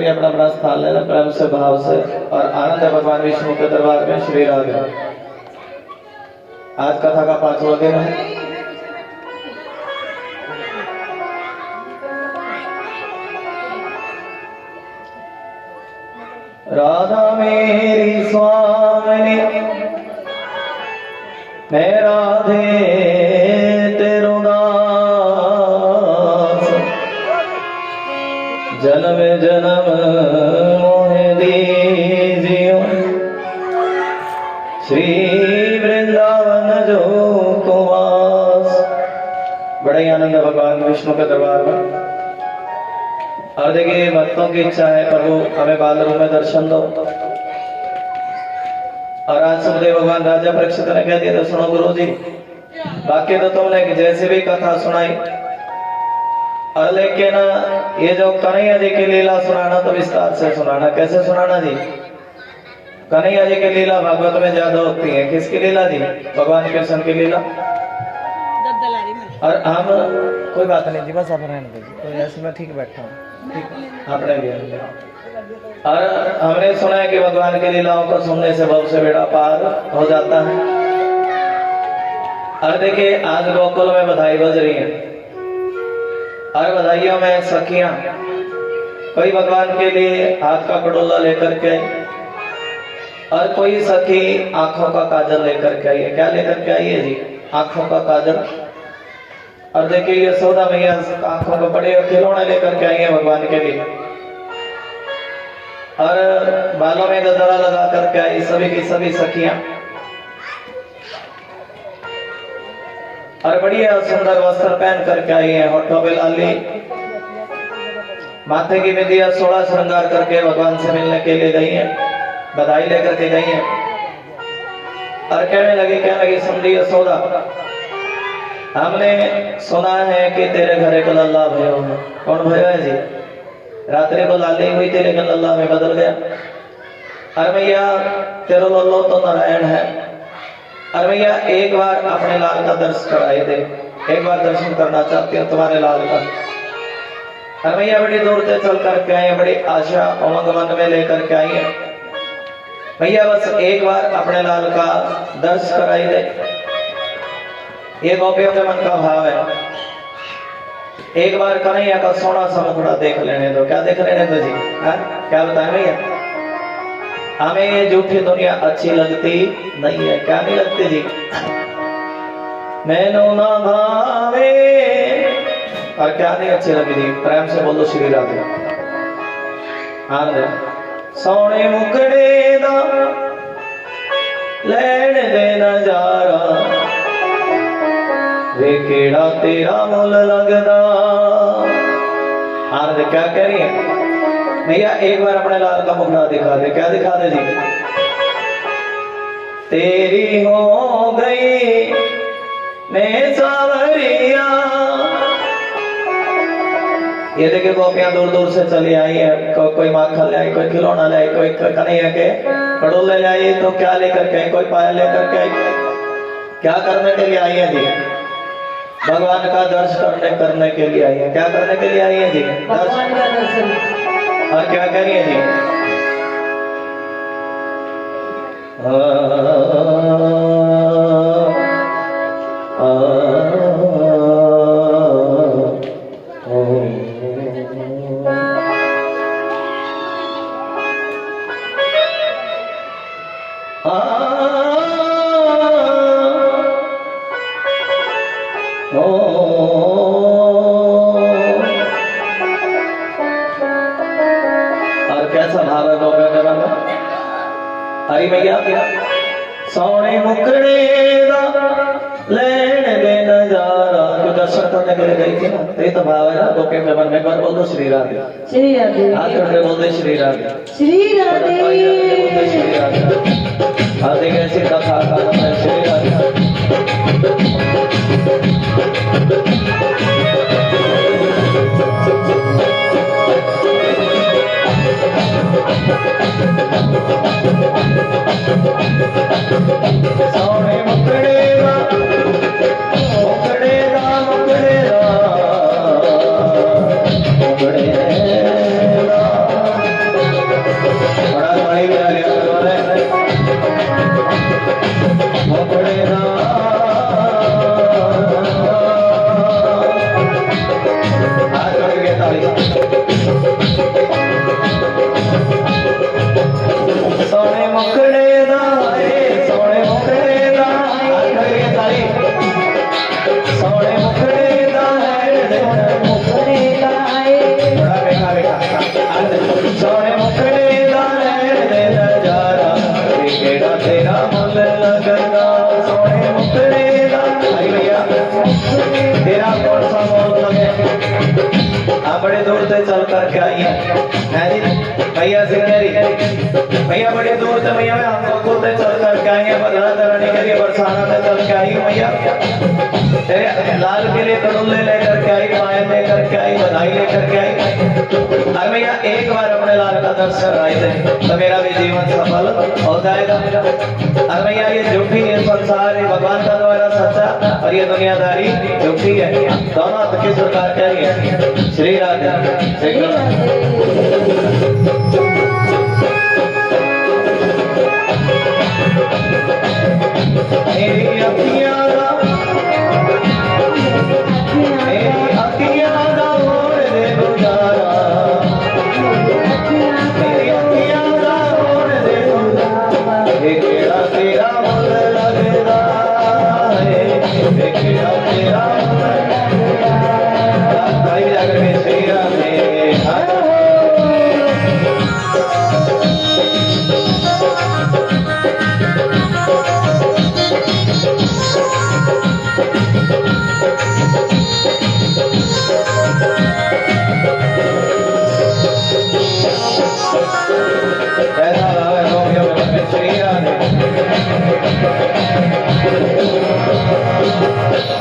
अपना अपना स्थान लेना प्रेम से भाव से और आनंद है भगवान विष्णु के दरबार में। श्री राधे। आज कथा का 5वां दिन है। राधा मेरी स्वामिनी मैं राधे तेरो नाम जन्म मोहे दीजियो, श्री वृंदावन जो कुवास। बड़ा ही आनंद है भगवान विष्णु के दरबार में। और देखिए भक्तों की इच्छा है प्रभु हमें बाल रूप में दर्शन दो। और आज सुखदेव भगवान राजा परीक्षित ने कह दिया तो सुनो गुरु जी, बाकी तो तुमने जैसे भी कथा सुनाई, और लेकिन ये जो कन्हैया जी की लीला सुनाना तो विस्तार से सुनाना। कैसे सुनाना जी? कन्हैया जी की लीला भागवत में ज्यादा होती है। किसकी लीला जी? भगवान कृष्ण की लीला। और हम कोई बात नहीं जी, बस आप रहने दीजिए, तो ऐसे मैं ठीक बैठा हूँ, आपने भी। और हमने सुना है कि भगवान की लीलाओं को सुनने से भव से बेड़ा पार हो जाता है। और देखिए आज गोकुल में बधाई बज रही है, और बधाइयों में सखियां कोई भगवान के लिए हाथ का कटोला लेकर के आई, और कोई सखी आंखों का काजल लेकर के आई है। क्या लेकर के आई है जी? आंखों का काजल। और देखिए ये यशोदा मैया आंखों को बड़े खिलौने लेकर के आई है भगवान के लिए, और बालों में गजरा लगा करके आई सभी की सभी सखियां, और बढ़िया सुंदर वस्त्र पहन करके आई है। होठों पे लाली, माथे की बिंदिया 16 श्रृंगार करके भगवान से मिलने के लिए गई है, बधाई लेकर के गई है। और कहने लगी सुन ली यशोदा, हमने सुना है कि तेरे घर एक लल्ला भयो है। कौन भयो है जी? रात्रि को लाली हुई थी लेकिन लल्ला में बदल गया। अरे भैया तेरा लल्लो तो नारायण है। अरे भैया एक बार अपने लाल का दर्शन कराए दे, एक बार दर्शन करना चाहती हूँ तुम्हारे लाल का। अरे भैया बड़ी दूर से चल करके आए, बड़ी आशा उमंग मन में लेकर के आई है। भैया बस एक बार अपने लाल का दर्शन कराई दे। ये गोपियों के मन का भाव है, एक बार कन्हैया का सोना सा मुखड़ा देख लेने दो। क्या देख लेने दो जी? क्या बताएं भैया? हमें ये झूठी दुनिया अच्छी लगती नहीं है। क्या नहीं लगती जी? मैनू ना भावे। और क्या नहीं अच्छी लगी जी? प्रेम से बोलो श्री राधे। सोने मुकड़े दा लैण दे नजारा, वे केड़ा तेरा मुल लगदा। आनंद क्या कह रही है भैया? एक बार अपने लाल का मुखड़ा दिखा दे। क्या दिखा दे जी? तेरी हो गई मैं सावरिया। ये देखे गोपियां दूर दूर से चली आई है, कोई माखन ले आई, कोई खिलौना ले आई, कोई कन्हैया के कड़ोले ले आई, तो क्या लेकर के? कोई पायल लेकर के आई। क्या करने के लिए आई है जी? भगवान का दर्शन करने के लिए आई है। क्या करने के लिए आई है जी? भगवान का दर्शन। और क्या कह रही है जी? हरी भैया सोने मुकड़े दा लैण दे नजारा। जो दर्शन करने के लिए गई थी ना, ये तो भाव है ना गोपी के मन में। एक बार बोल दो श्री राधे। श्री राधे। हाथ करके बोल दे श्री राधे। श्री राधे। श्री राधे। आदि कैसी कथा का है श्री राधे। सोने मुकड़े दा मुकड़े दा मुकड़े दा मुकड़े दा। बड़ा भाई मुकड़े दा से चल करके आई है जी भैया सिंगरी भैया बड़ी दूर से भैया मैं हमको से चल करके आई है बदला तरनी के लिए बरसाना से चल के आई हूँ भैया तेरे लाल के लिए कड़ुल्ले लेकर के आई पायल लेकर के आई बधाई लेकर के आई और भैया एक बार अपने लाल का दर्शन आए थे तो मेरा भी जीवन सफल हो जाएगा और भैया ये झूठी ये संसार है भगवान का द्वारा सच्चा और ये दुनियादारी झूठी है दोनों किस प्रकार के है श्री राधे श्री मेरी अखियां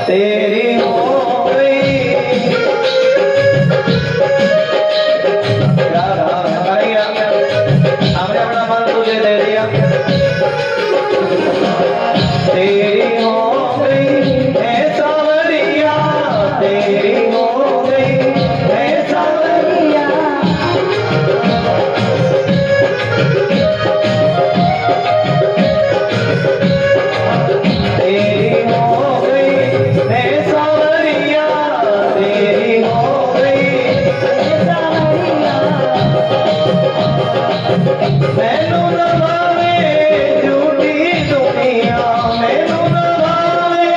तेरी हो गई क्या हमने अपना मन तुझे दे दिया तेरी हो गई है सावरिया तेरी हो गई है सावरिया तेरी हो मैनू नवावे झूठी दुनिया मैनू नवावे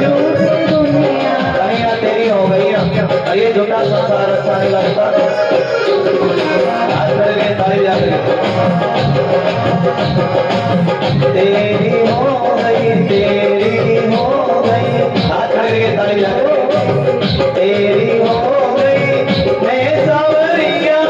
झूठी दुनिया कहिया तेरी हो गई और ये झूठा संसार अच्छा नहीं लगता आज करके ताली जा रही तेरी हो गई आज करके ताली जा रही तेरी हो गई मैं सावरिया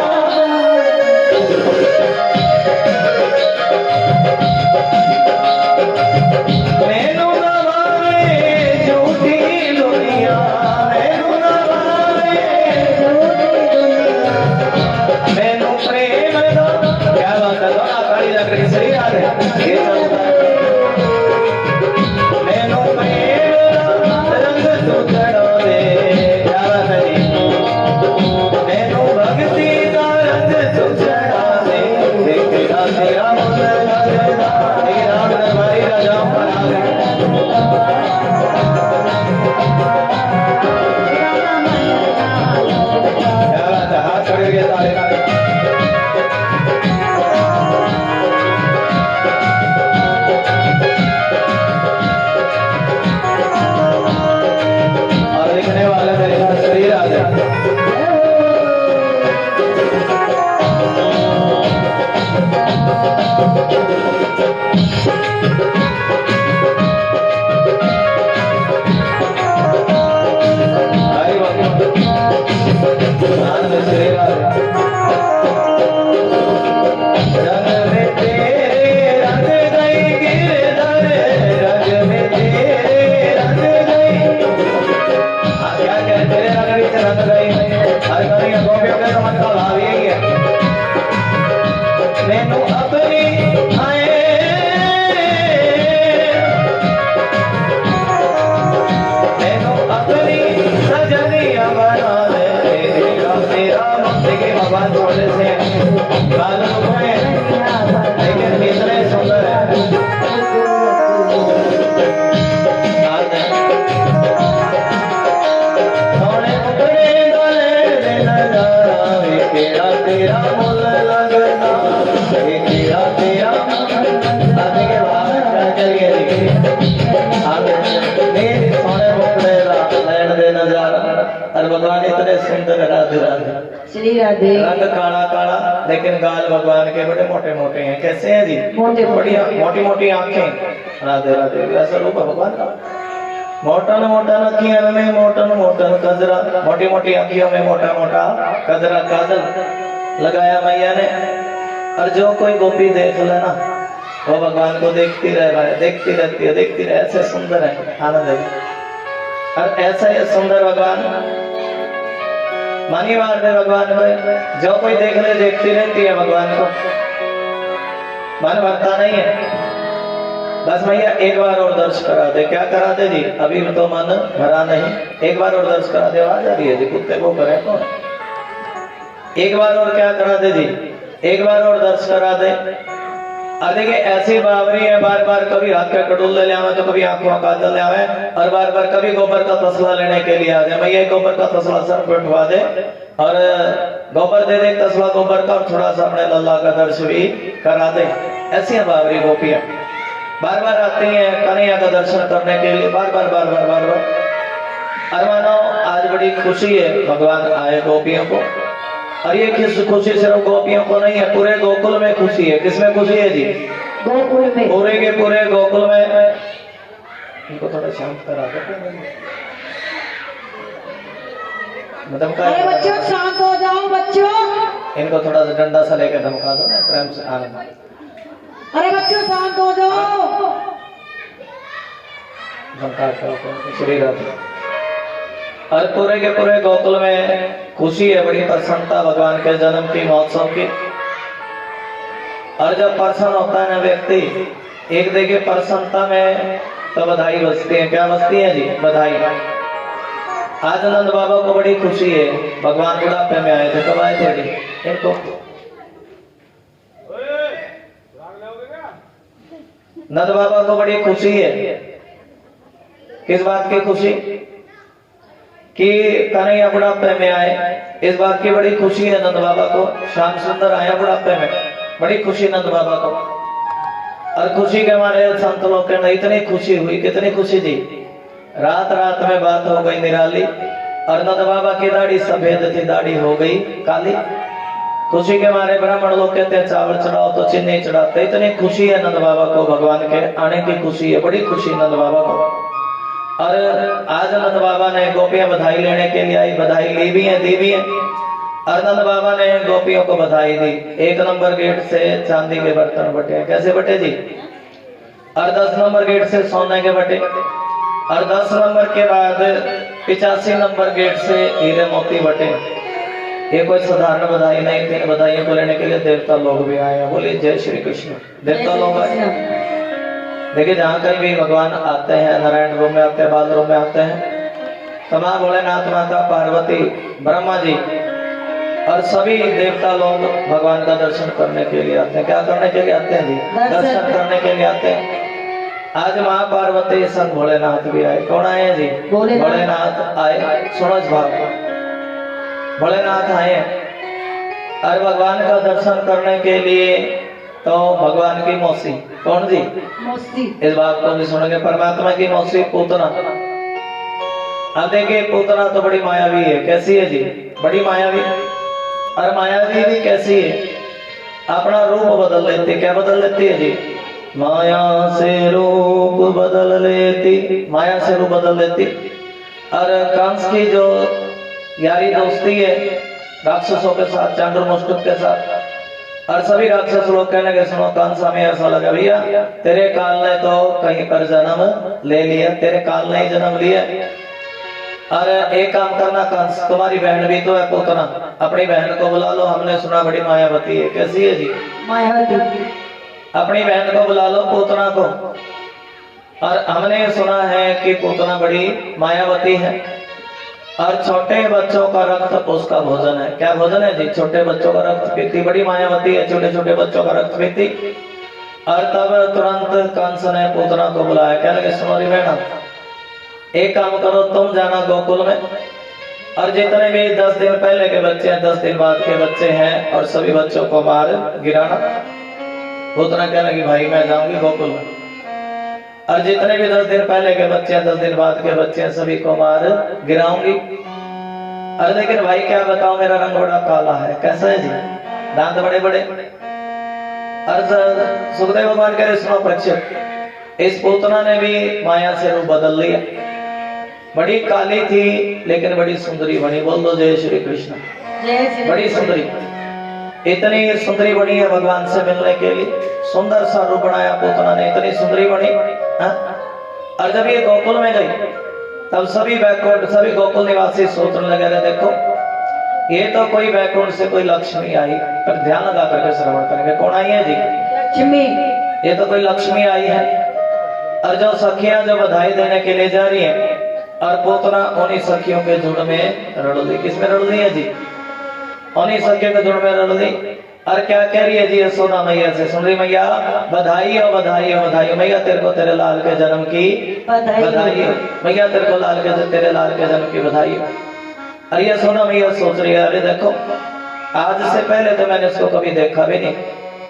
भगवान थोड़े से बालों में लेकिन इतने सुंदर है सोने मुकड़े गले नजारा केड़ा तेरा मुल लगना केड़ा तेरा आगे के बाद चलिए मेरे सोने मुकड़े लैन दे नजारा और भगवान इतने सुंदर राधे राधे श्री राधे। रंग काला काला लेकिन गाल भगवान के बड़े मोटे मोटे हैं। कैसे हैं जी? मोटे बढ़िया मोटी मोटी आंखें। राधे राधे। ऐसा रूप भगवान का मोटन मोटन अखियों में मोटन मोटन कजरा, मोटी मोटी अखियों में मोटा मोटा कजरा काजल लगाया मैया ने। और जो कोई गोपी देख लेना वो भगवान को देखती देखती रहती है, देखती रहे। ऐसे सुंदर है, आनंद है। और ऐसा ये सुंदर भगवान मानी मार दे भगवान को, जो कोई देख ले देखती रहती है भगवान को, मन भरता नहीं है। बस भैया एक बार और दर्श करा दे। क्या करा दे जी? अभी तो मन भरा नहीं, एक बार और दर्श करा दे। आवाज आ रही है जी, कुत्ते को करे कौन? एक बार और क्या करा दे जी? एक बार और दर्श करा दे। और देखिए ऐसी बावरी है, बार बार कभी हाथ का कटोल ले आवे तो कभी आंखों का काजल ले आवे, और बार बार कभी गोबर का तसला लेने के लिए आ जाए। भैया गोबर का तसला सर पे उठवा दे और गोबर दे दे, तसला गोबर का, और थोड़ा सा अपने लल्ला का दर्श भी करा दे। ऐसी बावरी गोपियां बार बार आती हैं कन्हैया का दर्शन करने के लिए, बार बार बार बार बार बार। और मानो आज बड़ी खुशी है भगवान आए गोपियों को। और ये खुशी सिर्फ गोपियों को नहीं है, पूरे गोकुल में खुशी है। किसमें खुशी है जी? गोकुल में, पूरे के पूरे गोकुल में। इनको थोड़ा शांत करा दो मतलब का। अरे बच्चों शांत हो जाओ बच्चों, इनको थोड़ा सा डंडा सा लेकर धमका दो ना, प्रेम से आनंद। अरे बच्चों शांत हो जाओ। श्री राधे। और पूरे के पूरे गोकुल में खुशी है, बड़ी प्रसन्नता भगवान के जन्म की, महोत्सव की। और जब प्रसन्न होता है ना व्यक्ति, एक देखिए प्रसन्नता में तो बधाई बजती है। क्या बजती है जी? बधाई। आज नंद बाबा को बड़ी खुशी है, भगवान बुढ़ापे में आए थे। कब आए थे जी? इनको नंद बाबा को बड़ी खुशी है। किस बात की खुशी? कि कन्हैया बुढ़ापे में आए, इस बात की बड़ी खुशी है नंद बाबा को। श्याम सुंदर आया बुढ़ापे में, बड़ी खुशी नंद बाबा को। और खुशी के मारे संत लोग के इतनी खुशी हुई, कितनी खुशी जी। रात रात में बात हो गई निराली, और नंद बाबा की दाढ़ी सफेद थी, दाढ़ी हो गई काली। खुशी के मारे ब्राह्मण लोग कहते हैं चावल चढ़ाओ तो चीनी चढ़ाते। इतनी खुशी है नंद बाबा को, भगवान के आने की खुशी है, बड़ी खुशी नंद बाबा को। और आज नंद बाबा ने गोपियां बधाई लेने के लिए आई, बधाई ली भी है, दी भी है। और नंद बाबा ने गोपियों को बधाई दी। 1 नंबर गेट से चांदी के बर्तन बटे। कैसे बटे जी? और 10 नंबर गेट से सोने के बटे। और 10 नंबर के बाद 85 नंबर गेट से हीरे मोती बटे। ये कोई साधारण बधाई नहीं थी। बधाइयों को लेने के लिए देवता लोग भी आए हैं। बोलिए जय श्री कृष्ण। देवता लोग आए। देखिए जहाँ कहीं भी भगवान आते हैं, नारायण रूम में आते हैं, बाल रूम में आते हैं, तमाम भोलेनाथ माता, पार्वती, ब्रह्मा जी और सभी देवता लोग भगवान का दर्शन करने के लिए आते हैं। क्या करने के लिए आते हैं जी? दर्शन करने के लिए आते हैं। आज माँ पार्वती संग भोलेनाथ भी आए। कौन आए हैं जी? भोलेनाथ आए। सुनो इस भाव, भोलेनाथ आए और भगवान का दर्शन करने के लिए तो भगवान की मौसी, कौन जी? मौसी। इस बात को भी सुनेंगे, परमात्मा की मौसी पूतना। अब देखिए पूतना तो बड़ी मायावी है। कैसी है जी? बड़ी मायावी। और मायावी भी कैसी है? अपना रूप बदल लेती। क्या बदल लेती है जी? माया से रूप बदल लेती, माया से रूप बदल लेती। और कंस की जो यारी दोस्ती है राक्षसों के साथ, चांडूर मुष्टुक के साथ, और सभी राक्षस लोग कहने लगे सुनो कंस, हमें ऐसा लगा भैया तेरे काल ने तो कहीं पर जन्म ले लिया, तेरे काल ने ही जन्म लिया। और एक काम करना कंस, तुम्हारी बहन भी तो है पूतना, अपनी बहन को बुला लो। हमने सुना बड़ी मायावती है। कैसी है जी? मायावती। अपनी बहन को बुला लो, पूतना को। और हमने सुना है कि पूतना बड़ी मायावती है और छोटे बच्चों का रक्त उसका भोजन है। क्या भोजन है जी? छोटे बच्चों का रक्त पीती। बड़ी मायावती है, छोटे छोटे बच्चों का रक्त पीती। और तब तुरंत कंस ने पूतना को बुलाया। क्या लगे सुनो री बहना, एक काम करो, तुम जाना गोकुल में और जितने भी 10 दिन पहले के बच्चे हैं, 10 दिन बाद के बच्चे हैं, और सभी बच्चों को मार गिराना। पूतना क्या लगी भाई मैं जाऊंगी गोकुल में, और जितने भी 10 दिन पहले के बच्चे हैं, 10 दिन बाद के बच्चे हैं, सभी को मार गिराऊंगी। अरे लेकिन भाई क्या बताओ, मेरा रंग बड़ा काला है। कैसा है जी? दांत बड़े बड़े। और सुखदेव भगवान कह रहे सुनो परीक्षित, इस पूतना ने भी माया से रूप बदल लिया। बड़ी काली थी लेकिन बड़ी सुंदरी बनी। बोल दो जय श्री कृष्ण। जय श्री बड़ी सुंदरी, इतनी सुंदरी बनी है भगवान से मिलने के लिए। सुंदर सा रूप बनाया पूतना ने, इतनी सुंदरी बनी। और जब ये गोकुल में गई तब सभी बैकुंठ, सभी गोकुल निवासी सोचने लगे थे देखो ये तो कोई बैकुंठ से कोई लक्ष्मी आई। पर ध्यान लगा करके श्रवण करेंगे, कौन आई है जी? लक्ष्मी। ये तो कोई लक्ष्मी आई है। और जो सखियां जो बधाई देने के लिए जा रही हैं और पूतना उन्हीं सखियों के झुंड में रड़ दी। किसमें रड़ दी है जी? उन्हीं सखियों के झुंड में रड़ दी। और क्या कह रही है जी यशोदा मैया से? सुन रही मैया, बधाई हो बधाई हो बधाई हो मैया, तेरे को तेरे लाल के जन्म की बधाई हो मैया, तेरे को तेरे लाल के जन्म की बधाई हो। और यशोदा मैया सोच रही है अरे देखो आज से पहले तो मैंने उसको कभी देखा भी नहीं,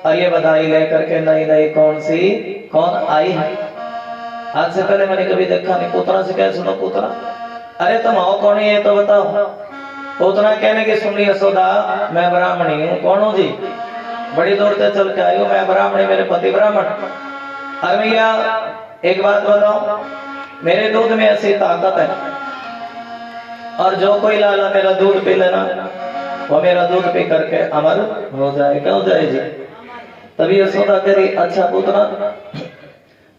और ये बधाई लेकर के नई नई कौन आई है? आज से पहले मैंने कभी देखा नहीं। पूतना से कह सुनो पूतना, अरे तुम आओ कौन है ये तो बताओ। पूतना कहने की सुन ली यशोदा, मैं ब्राह्मणी हूँ। कौन हूँ जी? बड़ी दूर से चल के आई हूँ, मैं ब्राह्मणी, मेरे पति ब्राह्मण। अरे भैया एक बात बताओ, मेरे दूध में ऐसी ताकत है और जो कोई लाला मेरा दूध पी लेना वो मेरा दूध पी करके अमर हो जाए। क्या हो जाए जी? तभी यशोदा कह रही अच्छा पूतना,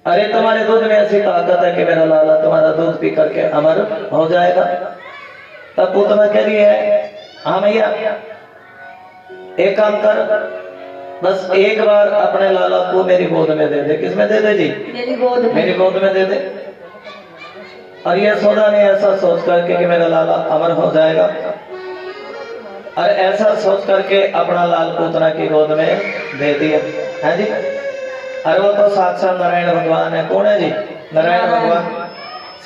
अरे तुम्हारे दूध में ऐसी ताकत है कि मेरा लाला तुम्हारा दूध पी करके अमर हो जाएगा। तब पूतना कह रही है हाँ भैया एक काम कर, बस एक बार अपने लाला को मेरी गोद में दे दे। किसमें दे दे जी? मेरी गोद में दे दे। और यशोदा ने ऐसा सोच करके कि मेरा लाला अमर हो जाएगा, और ऐसा सोच करके अपना लाल पूतना की गोद में दे दिया है जी। अरे वो तो साक्षात नारायण भगवान है। कौन है जी? नारायण भगवान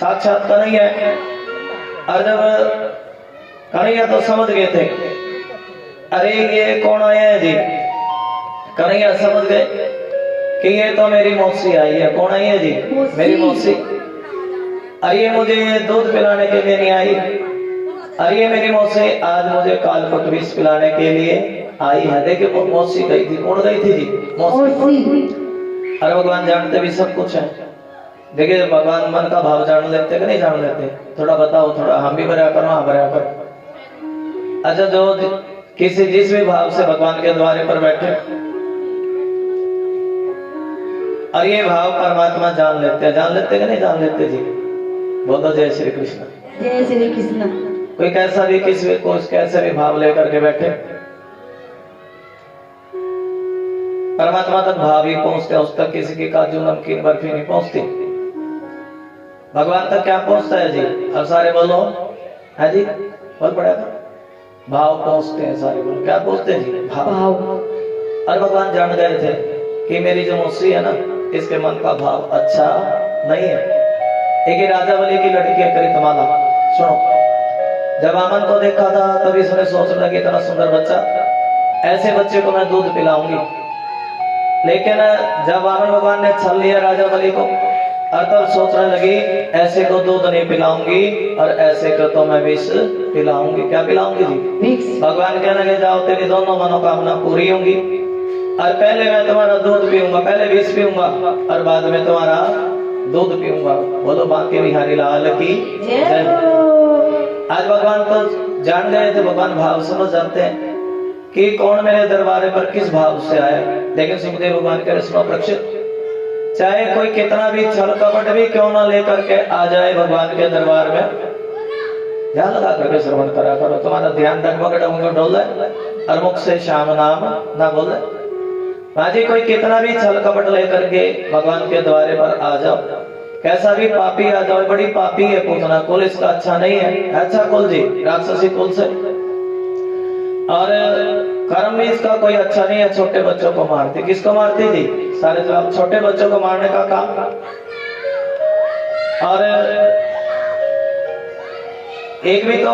साक्षात कन्हैया है। और जब कन्हैया तो समझ गए थे अरे ये कौन आया है जी, कन्हैया समझ गए कि ये तो मेरी मौसी आई है। कौन आई है जी? मेरी मौसी। अरे मुझे दूध पिलाने के लिए नहीं आई, अरे मेरी मौसी आज मुझे कालपट विष पिलाने के लिए आई है। देखिए मौसी गई थी। कौन गई थी जी? मौसी। अरे भगवान जानते भी सब कुछ है। देखिए भगवान मन का भाव जान लेते कि नहीं जान लेते? थोड़ा बताओ, थोड़ा हम भी भरा करो, हाँ भरा करो। अच्छा जो किसी जिस भी भाव से भगवान के द्वारे पर बैठे और ये भाव परमात्मा जान लेते कि नहीं जान लेते जी? बोलो जय श्री कृष्ण। जय श्री कृष्ण। कोई कैसा भी किसी को कैसे भी भाव लेकर के बैठे परमात्मा तक भाव ही पहुंचते, उस तक किसी की काजू नमकीन बर्फी नहीं पहुंचती। भगवान तक क्या पहुंचता है जी? अब सारे बोलो है जी, बोल पड़ेगा। भाव पहुंचते हैं सारे, बोलो क्या पहुंचते हैं जी? भाव। और भगवान जान गए थे कि मेरी जो मौसी है ना इसके मन का भाव अच्छा नहीं है। एक राजा बलि की लड़की है करितमाला, सुनो। जब आमन को देखा था तभी इसने सोचने लगी इतना सुंदर बच्चा, ऐसे बच्चे को मैं दूध पिलाऊंगी। लेकिन जब आमन भगवान ने छल लिया राजा बलि को और तब सोचने लगी ऐसे को दूध नहीं पिलाऊंगी और ऐसे को तो मैं विष पिलाऊंगी। क्या पिलाऊंगी जी? भगवान कहने लगे जाओ तेरी दोनों मनोकामना पूरी होंगी, और पहले मैं तुम्हारा दूध पीऊंगा, पहले विष पीऊंगा और बाद में तुम्हारा दूध पीऊंगा। बोलो बांके बिहारी लाल की जय। आज भगवान तो जान गए थे, भगवान भाव समझ जाते हैं कि कौन मेरे दरबार पर किस भाव से आया। लेकिन सुखदेव भगवान कह रहे सुनो परीक्षित, चाहे कोई कितना भी छल कपट भी क्यों ना लेकर के आ जाए भगवान के दरबार में, ध्यान लगा करके श्रवण करा करो। तुम्हारा ध्यान डगमग डगमग डोले और मुख से श्याम नाम ना बोले। माजी कोई कितना भी छल कपट लेकर के भगवान के द्वारे पर आ जाओ, कैसा भी पापी आ जाओ, बड़ी पापी है पूतना, कुल इसका अच्छा नहीं है, अच्छा कुल जी, राक्षसी कुल से, और कर्म भी इसका कोई अच्छा नहीं है। छोटे बच्चों को मारती, किसको मारती थी? सारे जवाब छोटे बच्चों को मारने का काम। और एक भी तो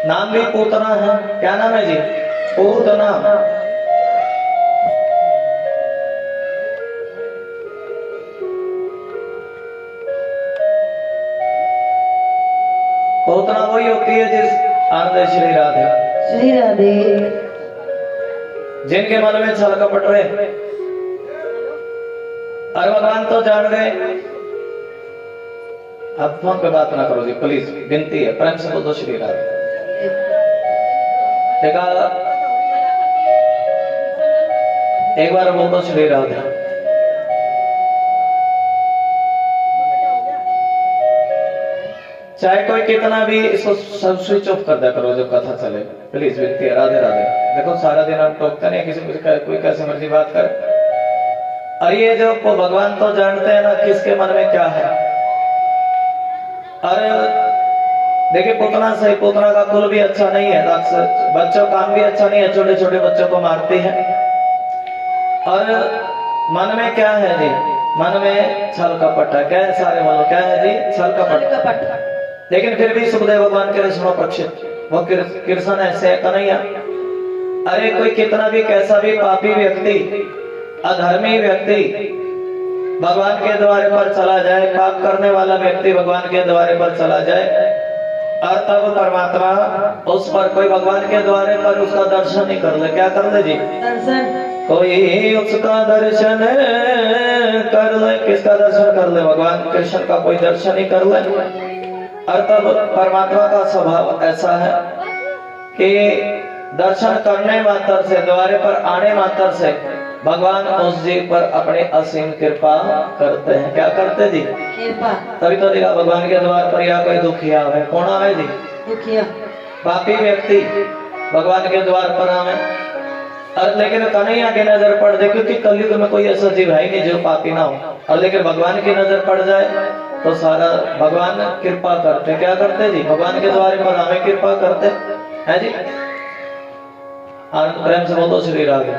नाम भी पूतना है। क्या नाम है जी? पूतना। पूतना वही होती है जिस आनंद श्री राधे, श्री राधे, जिनके मन में छल कपट रहे। और भगवान तो जान गए अब फोन पे बात ना करो जी प्लीज, विनती है, प्रेम से बोल दो श्री राधे। देखा, एक बार बोल दो श्री राधे। चाहे कोई कितना भी इसको सब स्विच ऑफ कर दिया करो जब कथा चले, प्लीज विनती है, राधे राधे। देखो सारा दिन हम टोकते नहीं, किसी कोई कैसे मर्जी बात करे। और ये जो भगवान तो जानते हैं ना किसके मन में क्या है। अरे देखिए, पुतना सही, पुतना का कुल भी अच्छा नहीं है, बच्चों का काम भी अच्छा नहीं है, छोटे छोटे बच्चों को मारती है। और मन में क्या है जी? मन में छल कपट है। क्या है? सारे बोलो क्या है जी? छल कपट। लेकिन फिर भी सुखदेव भगवान के सुनो पक्षित, वो कृष्ण ऐसे है कन्हैया। अरे कोई कितना भी कैसा भी पापी व्यक्ति, अधर्मी व्यक्ति भगवान के द्वारे पर चला जाए, पाप करने वाला व्यक्ति भगवान के द्वारे पर चला जाए, और तब परमात्मा उस पर, कोई भगवान के द्वारे पर उसका दर्शन नहीं कर ले। क्या कर ले जी? दर्शन। कोई उसका दर्शन कर ले। किसका दर्शन कर ले? भगवान कृष्ण का कोई दर्शन ही कर ले। और तब परमात्मा का स्वभाव ऐसा है कि दर्शन करने मात्र से, द्वारे पर आने मात्र से भगवान उस जीव पर अपनी असीम कृपा करते हैं। क्या करते जी? कृपा। तभी तो देखा भगवान के द्वार पर या कोई दुखिया है, कौन आवे जी? दुखिया, पापी व्यक्ति भगवान के द्वार पर आवे। और लेकिन कन्हैया की नजर पड़ जाए, क्योंकि कलयुग में कोई ऐसा जीव है नहीं जो पापी ना हो। और लेकिन भगवान की नजर पड़ जाए तो सारा भगवान कृपा करते। क्या करते जी? भगवान के द्वारे पर हमें कृपा करते है जी। आनंद प्रेम से बोलो श्री राधे।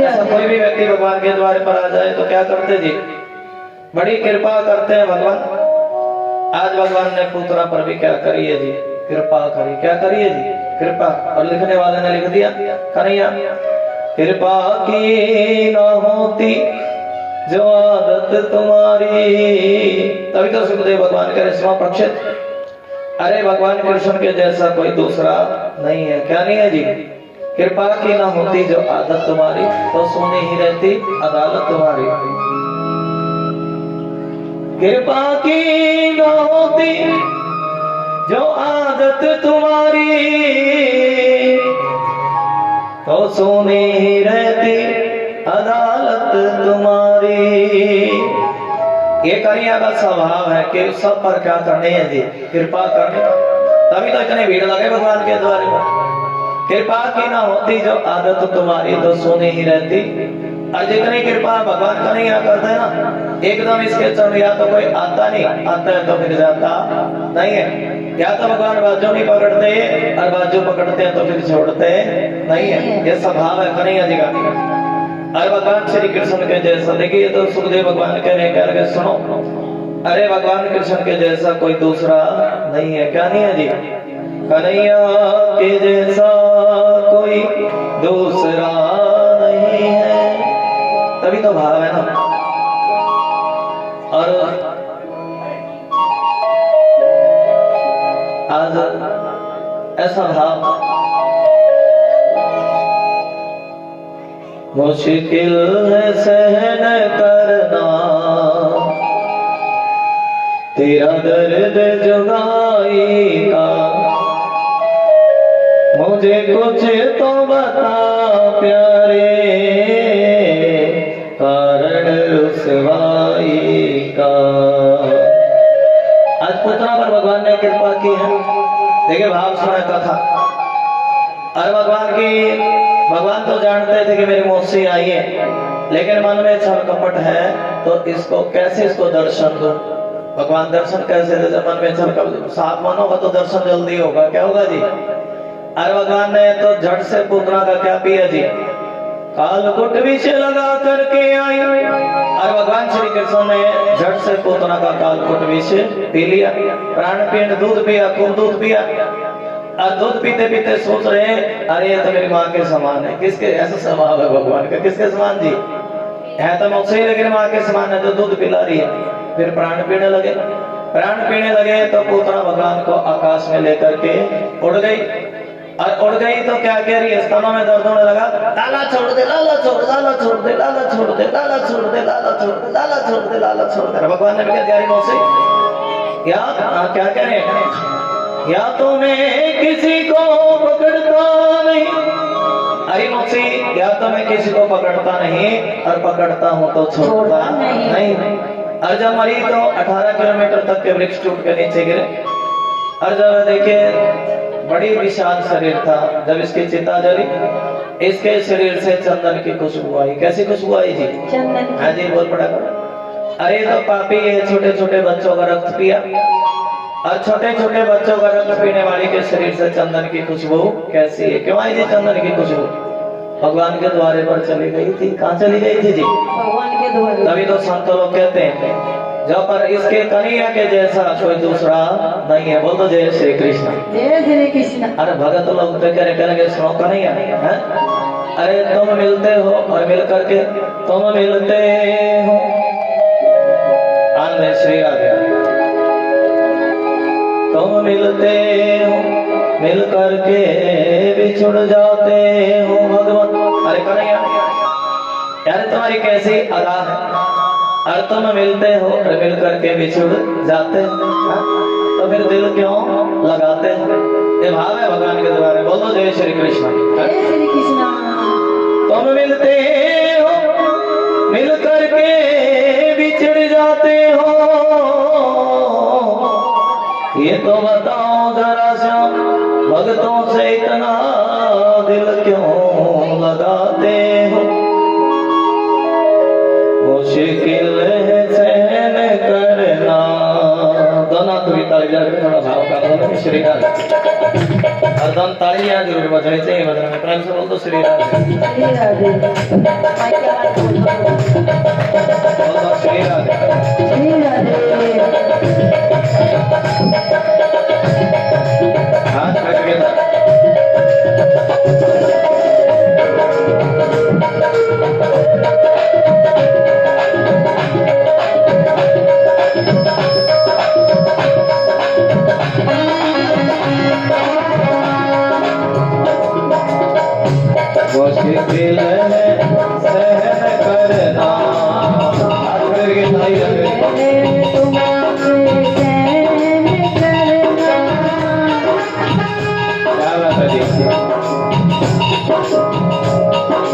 ऐसा कोई भी व्यक्ति भगवान के द्वारे पर आ जाए तो क्या करते जी? बड़ी कृपा करते हैं भगवान। आज भगवान ने पुत्रा पर भी क्या करी है जी? कृपा करी। क्या करी है जी? कृपा। और लिखने वाले ने लिख दिया, कन्हैया कृपा की न होती जो आदत तुम्हारी। तभी तो सुखदेव भगवान के रस्मा पक्षित, अरे भगवान कृष्ण के जैसा कोई दूसरा नहीं है। क्या नहीं है जी? कृपा की ना होती जो आदत तुम्हारी, तो सोनी ही रहती अदालत तुम्हारी। कृपा की ना होती जो आदत तुम्हारी, तो सोनी ही रहती अदालत तुम्हारी। ये कन्हैया का स्वभाव है कि सब पर क्या करनी है जी? कृपा करनी। तभी तो इतनी भीड़ लगे भगवान के द्वारे पर। कृपा की ना होती जो आदत तुम्हारी, तो सोनी ही रहती। और जितनी कृपा भगवान कन्हैया करते हैं ना, एकदम इसके चरण या तो कोई आता नहीं, आता है तो फिर जाता नहीं है। या तो भगवान बाजू नहीं पकड़ते, और बाजू पकड़ते हैं तो फिर छोड़ते नहीं है। ये स्वभाव है कन्हैया जी का। अरे भगवान श्री कृष्ण के जैसा, देखिए तो सुखदेव भगवान कह रहे सुनो, अरे भगवान कृष्ण के जैसा कोई दूसरा नहीं है। क्या नहीं है जी? कन्हैया के जैसा कोई दूसरा नहीं है। तभी तो भाव है ना। और आज ऐसा भाव, मुश्किल है सहन करना तेरा दर्द जुदाई का, मुझे कुछ तो बता प्यारे कारण रुसवाई का। आज पुत्रा पर भगवान ने कृपा की है। देखिए भाव सुना कथा। और भगवान तो जानते थे कि मेरी मौसी आई है, लेकिन मन में छल कपट है, तो इसको कैसे इसको दर्शन दो? भगवान दर्शन कैसे दे? मन में छल कपट, साफ मन होगा तो दर्शन जल्दी होगा। क्या होगा जी? अरे भगवान ने तो झट से पूतना का क्या पिया जी? कालकुट विष लगा करके आई। और भगवान श्री कृष्ण ने झट से पूतना का कालकुट विष पी लिया। प्राण पिंड दूध पिया, खूब दूध पिया। और दूध पीते पीते सोच रहे हैं, अरे ये तो मेरी माँ के समान है। किसके? ऐसा स्वभाव है भगवान का। किसके समान जी? है तो मुझसे ही, लेकिन माँ के समान है जो दूध पिला रही है। फिर प्राण पीने लगे। प्राण पीने लगे तो पूतना भगवान को आकाश में लेकर के उड़ गई। और उड़ गई तो क्या कह रही है? स्तनों में दर्द होने लगा। लाला छोड़ दे, लाला छोड़ दे, लाला छोड़ दे, लाला छोड़ दे, लाला छोड़ दे, लाला छोड़ दे, लाला छोड़ दे, लाला छोड़ दे। भगवान ने भी क्या तैयारी मौसी या क्या करें, या तो मैं किसी को पकड़ता नहीं, अरे मुझसे, या तो मैं किसी को पकड़ता नहीं और पकड़ता हूँ तो छोड़ता नहीं। और जब मरी तो 18 किलोमीटर तक के वृक्ष टूट के नीचे गिरे। और जब देखे बड़ी विशाल शरीर था, जब इसकी चिता जली, इसके शरीर से चंदन की खुशबू आई। कैसी खुशबू आई जी? चंदन। हाँ जी, बोल पड़ा करो। अरे तो पापी ये छोटे छोटे बच्चों का रक्त पिया, और छोटे छोटे बच्चों का रक्त पीने वाली के शरीर से चंदन की खुशबू कैसी है? क्यों आई थी चंदन की खुशबू? भगवान के द्वारे पर चली गई थी। कहाँ चली गई थी जी? भगवान के द्वारे। तभी तो संत लोग कहते हैं, जब पर इसके कन्हैया के जैसा कोई दूसरा नहीं है। बोल दो जय श्री कृष्ण। जय श्री कृष्ण। अरे भगत लोग तो करेंगे सुनो कन्हैया है? अरे तुम मिलते हो और मिल करके तुम मिलते हो, आनंद श्री राधे। तुम मिलते हो, मिल करके बिछुड़ जाते हो भगवान। अरे कन्हैया यार तुम्हारी कैसी अदा है, और तुम मिलते हो और मिल करके बिछुड़ जाते हो, तो फिर दिल क्यों लगाते हो? ये भाव है भगवान के द्वारे। बोलो जय श्री कृष्ण। जय श्री कृष्ण। तुम मिलते हो, मिल करके बिछड़ जाते हो, ये तो बताओ जरा श्याम, भक्तों से इतना दिल क्यों लगाते हो? मुश्किल है सहन करना। दोनों तो ताली जाकर थोड़ा भाव का श्री राधे। और दोनों ताली यहाँ जरूर बजने चाहिए, बजने में प्रेम से बोल दो श्री राधे। श्री राधे। बोल दो श्री राधे। श्री राधे। हाथ करके मुश्किल है सहन करना।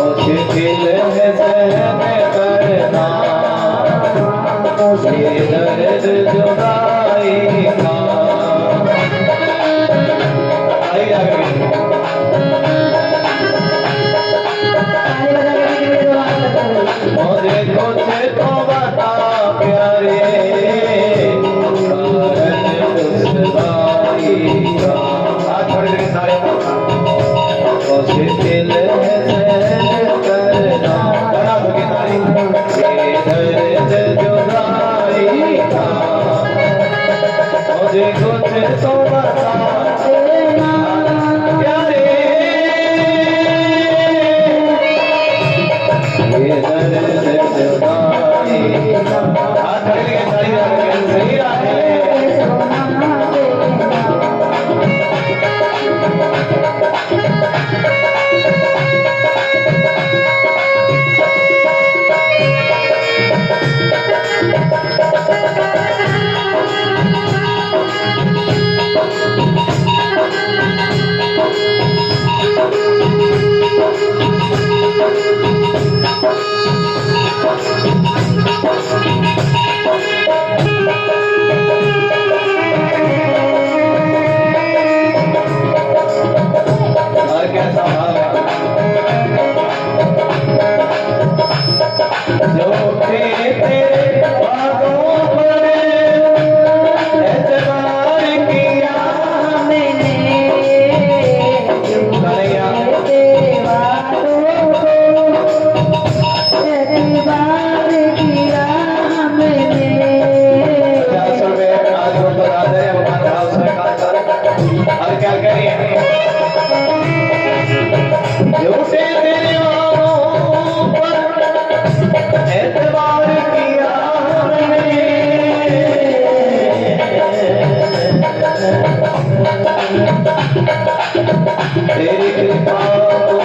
मुश्किल है सहन करना, ये दर्द जुदाई का। मुझे कुछ तो बता प्यारे, मुश्किल है सहन करना, ये दर्द जुदाई का। मुझे कुछ तो बता प्यारे, ये दर्द जुदाई का। हाथ करके ताली लगा सही राधे। तेरी कृपा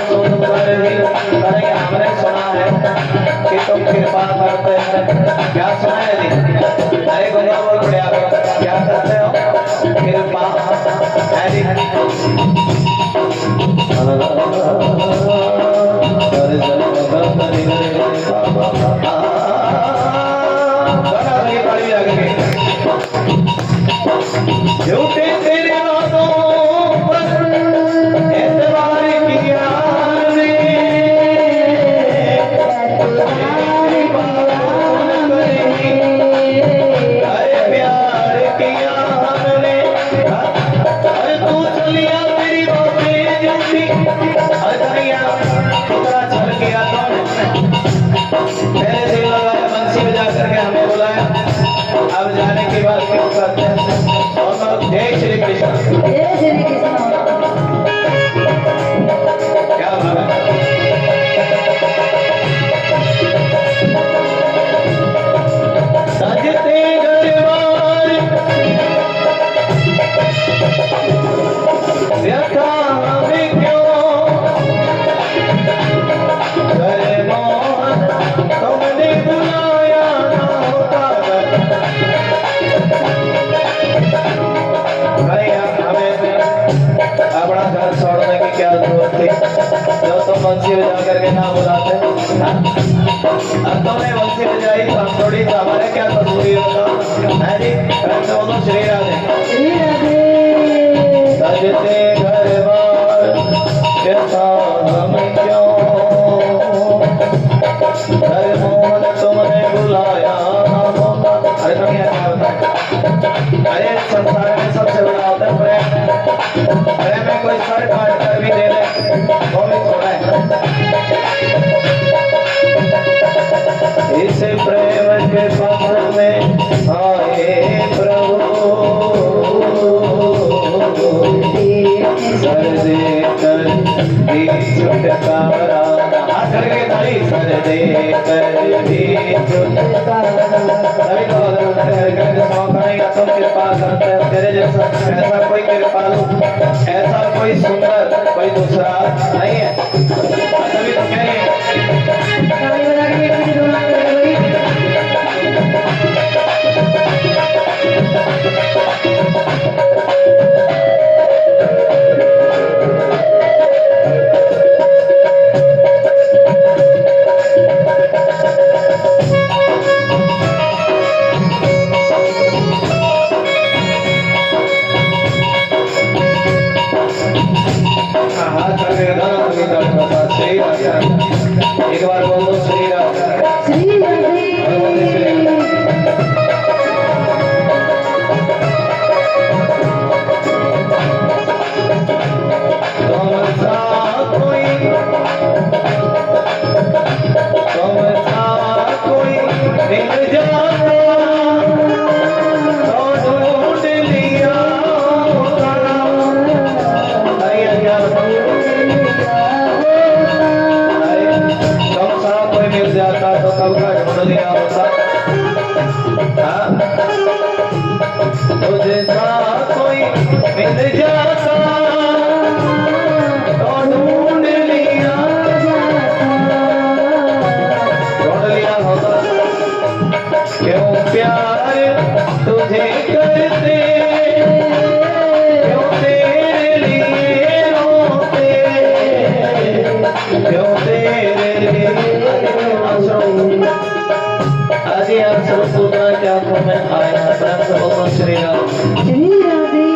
सुनकर ही अरे हमने सुना है कि तुम कृपा करते हैं। क्या सुना है जी? अरे गुरु बोल पड़े आप क्या करते झूठे तेरे वादों पर एतबार किया ने, अरे प्यार किया हमने, अरे तू चलिया तेरी बातें झूठी, अरे कन्हैया टुकड़ा चल गया कौन, पहले दिल लगाया बंसी बजा करके हमें बुलाया, अब जाने की बात क्यों करते हैं। और जय श्री कृष्ण। जय श्री कृष्ण। क्या बात है। सजते घरवार व्यथा हमें क्यों, घर मोहन तुमने बुलाया ना होता, भैया हमें अपना घर छोड़ने की क्या जरूरत थी, जो तुम बंसी बजा करके ना बुलाते। अब तुमने बंसी बजाई तो हम थोड़ी सा हमारे क्या कसूरी होता है जी। तो बोलो श्री राधे। श्री राधे। सजते घर बार कैसा हम क्यों, घर मोहन तुमने बुलाया ना होता। अरे तुम क्या होता है, अरे संसार में सबसे बड़ा होता है प्रेम। प्रेम में कोई सर काट कर भी दे दे वो भी थोड़ा है। इस प्रेम के पथ में आए प्रभु, सर दे कर दी छुटकारा, हाथ करके ताली, सर दे कर दी छुटकारा। सभी लोग अगर उनके घर के मौका नहीं तुम कृपा करते हो, तेरे जैसा ऐसा कोई कृपालु, ऐसा कोई सुंदर कोई दूसरा नहीं है। तभी तो कहेंगे ताली बजा के एक मिनट रोना करें एक बार बोल दो श्री राधे। श्री राधे। कोई मिल जाता तो ढूंढ लिया होता, कोई मिल जाता तो कब का ढूंढ लिया होता। तुझे सा कोई मिल जाता तो ढूंढ लिया होता। क्यों प्यार तुझे करते, क्यों तेरे लिए रोते, क्यों तेरे लिए। आज ही आप सब पूतना क्या में आए हैं, प्रेम से बोलो श्री राम। श्री राधे।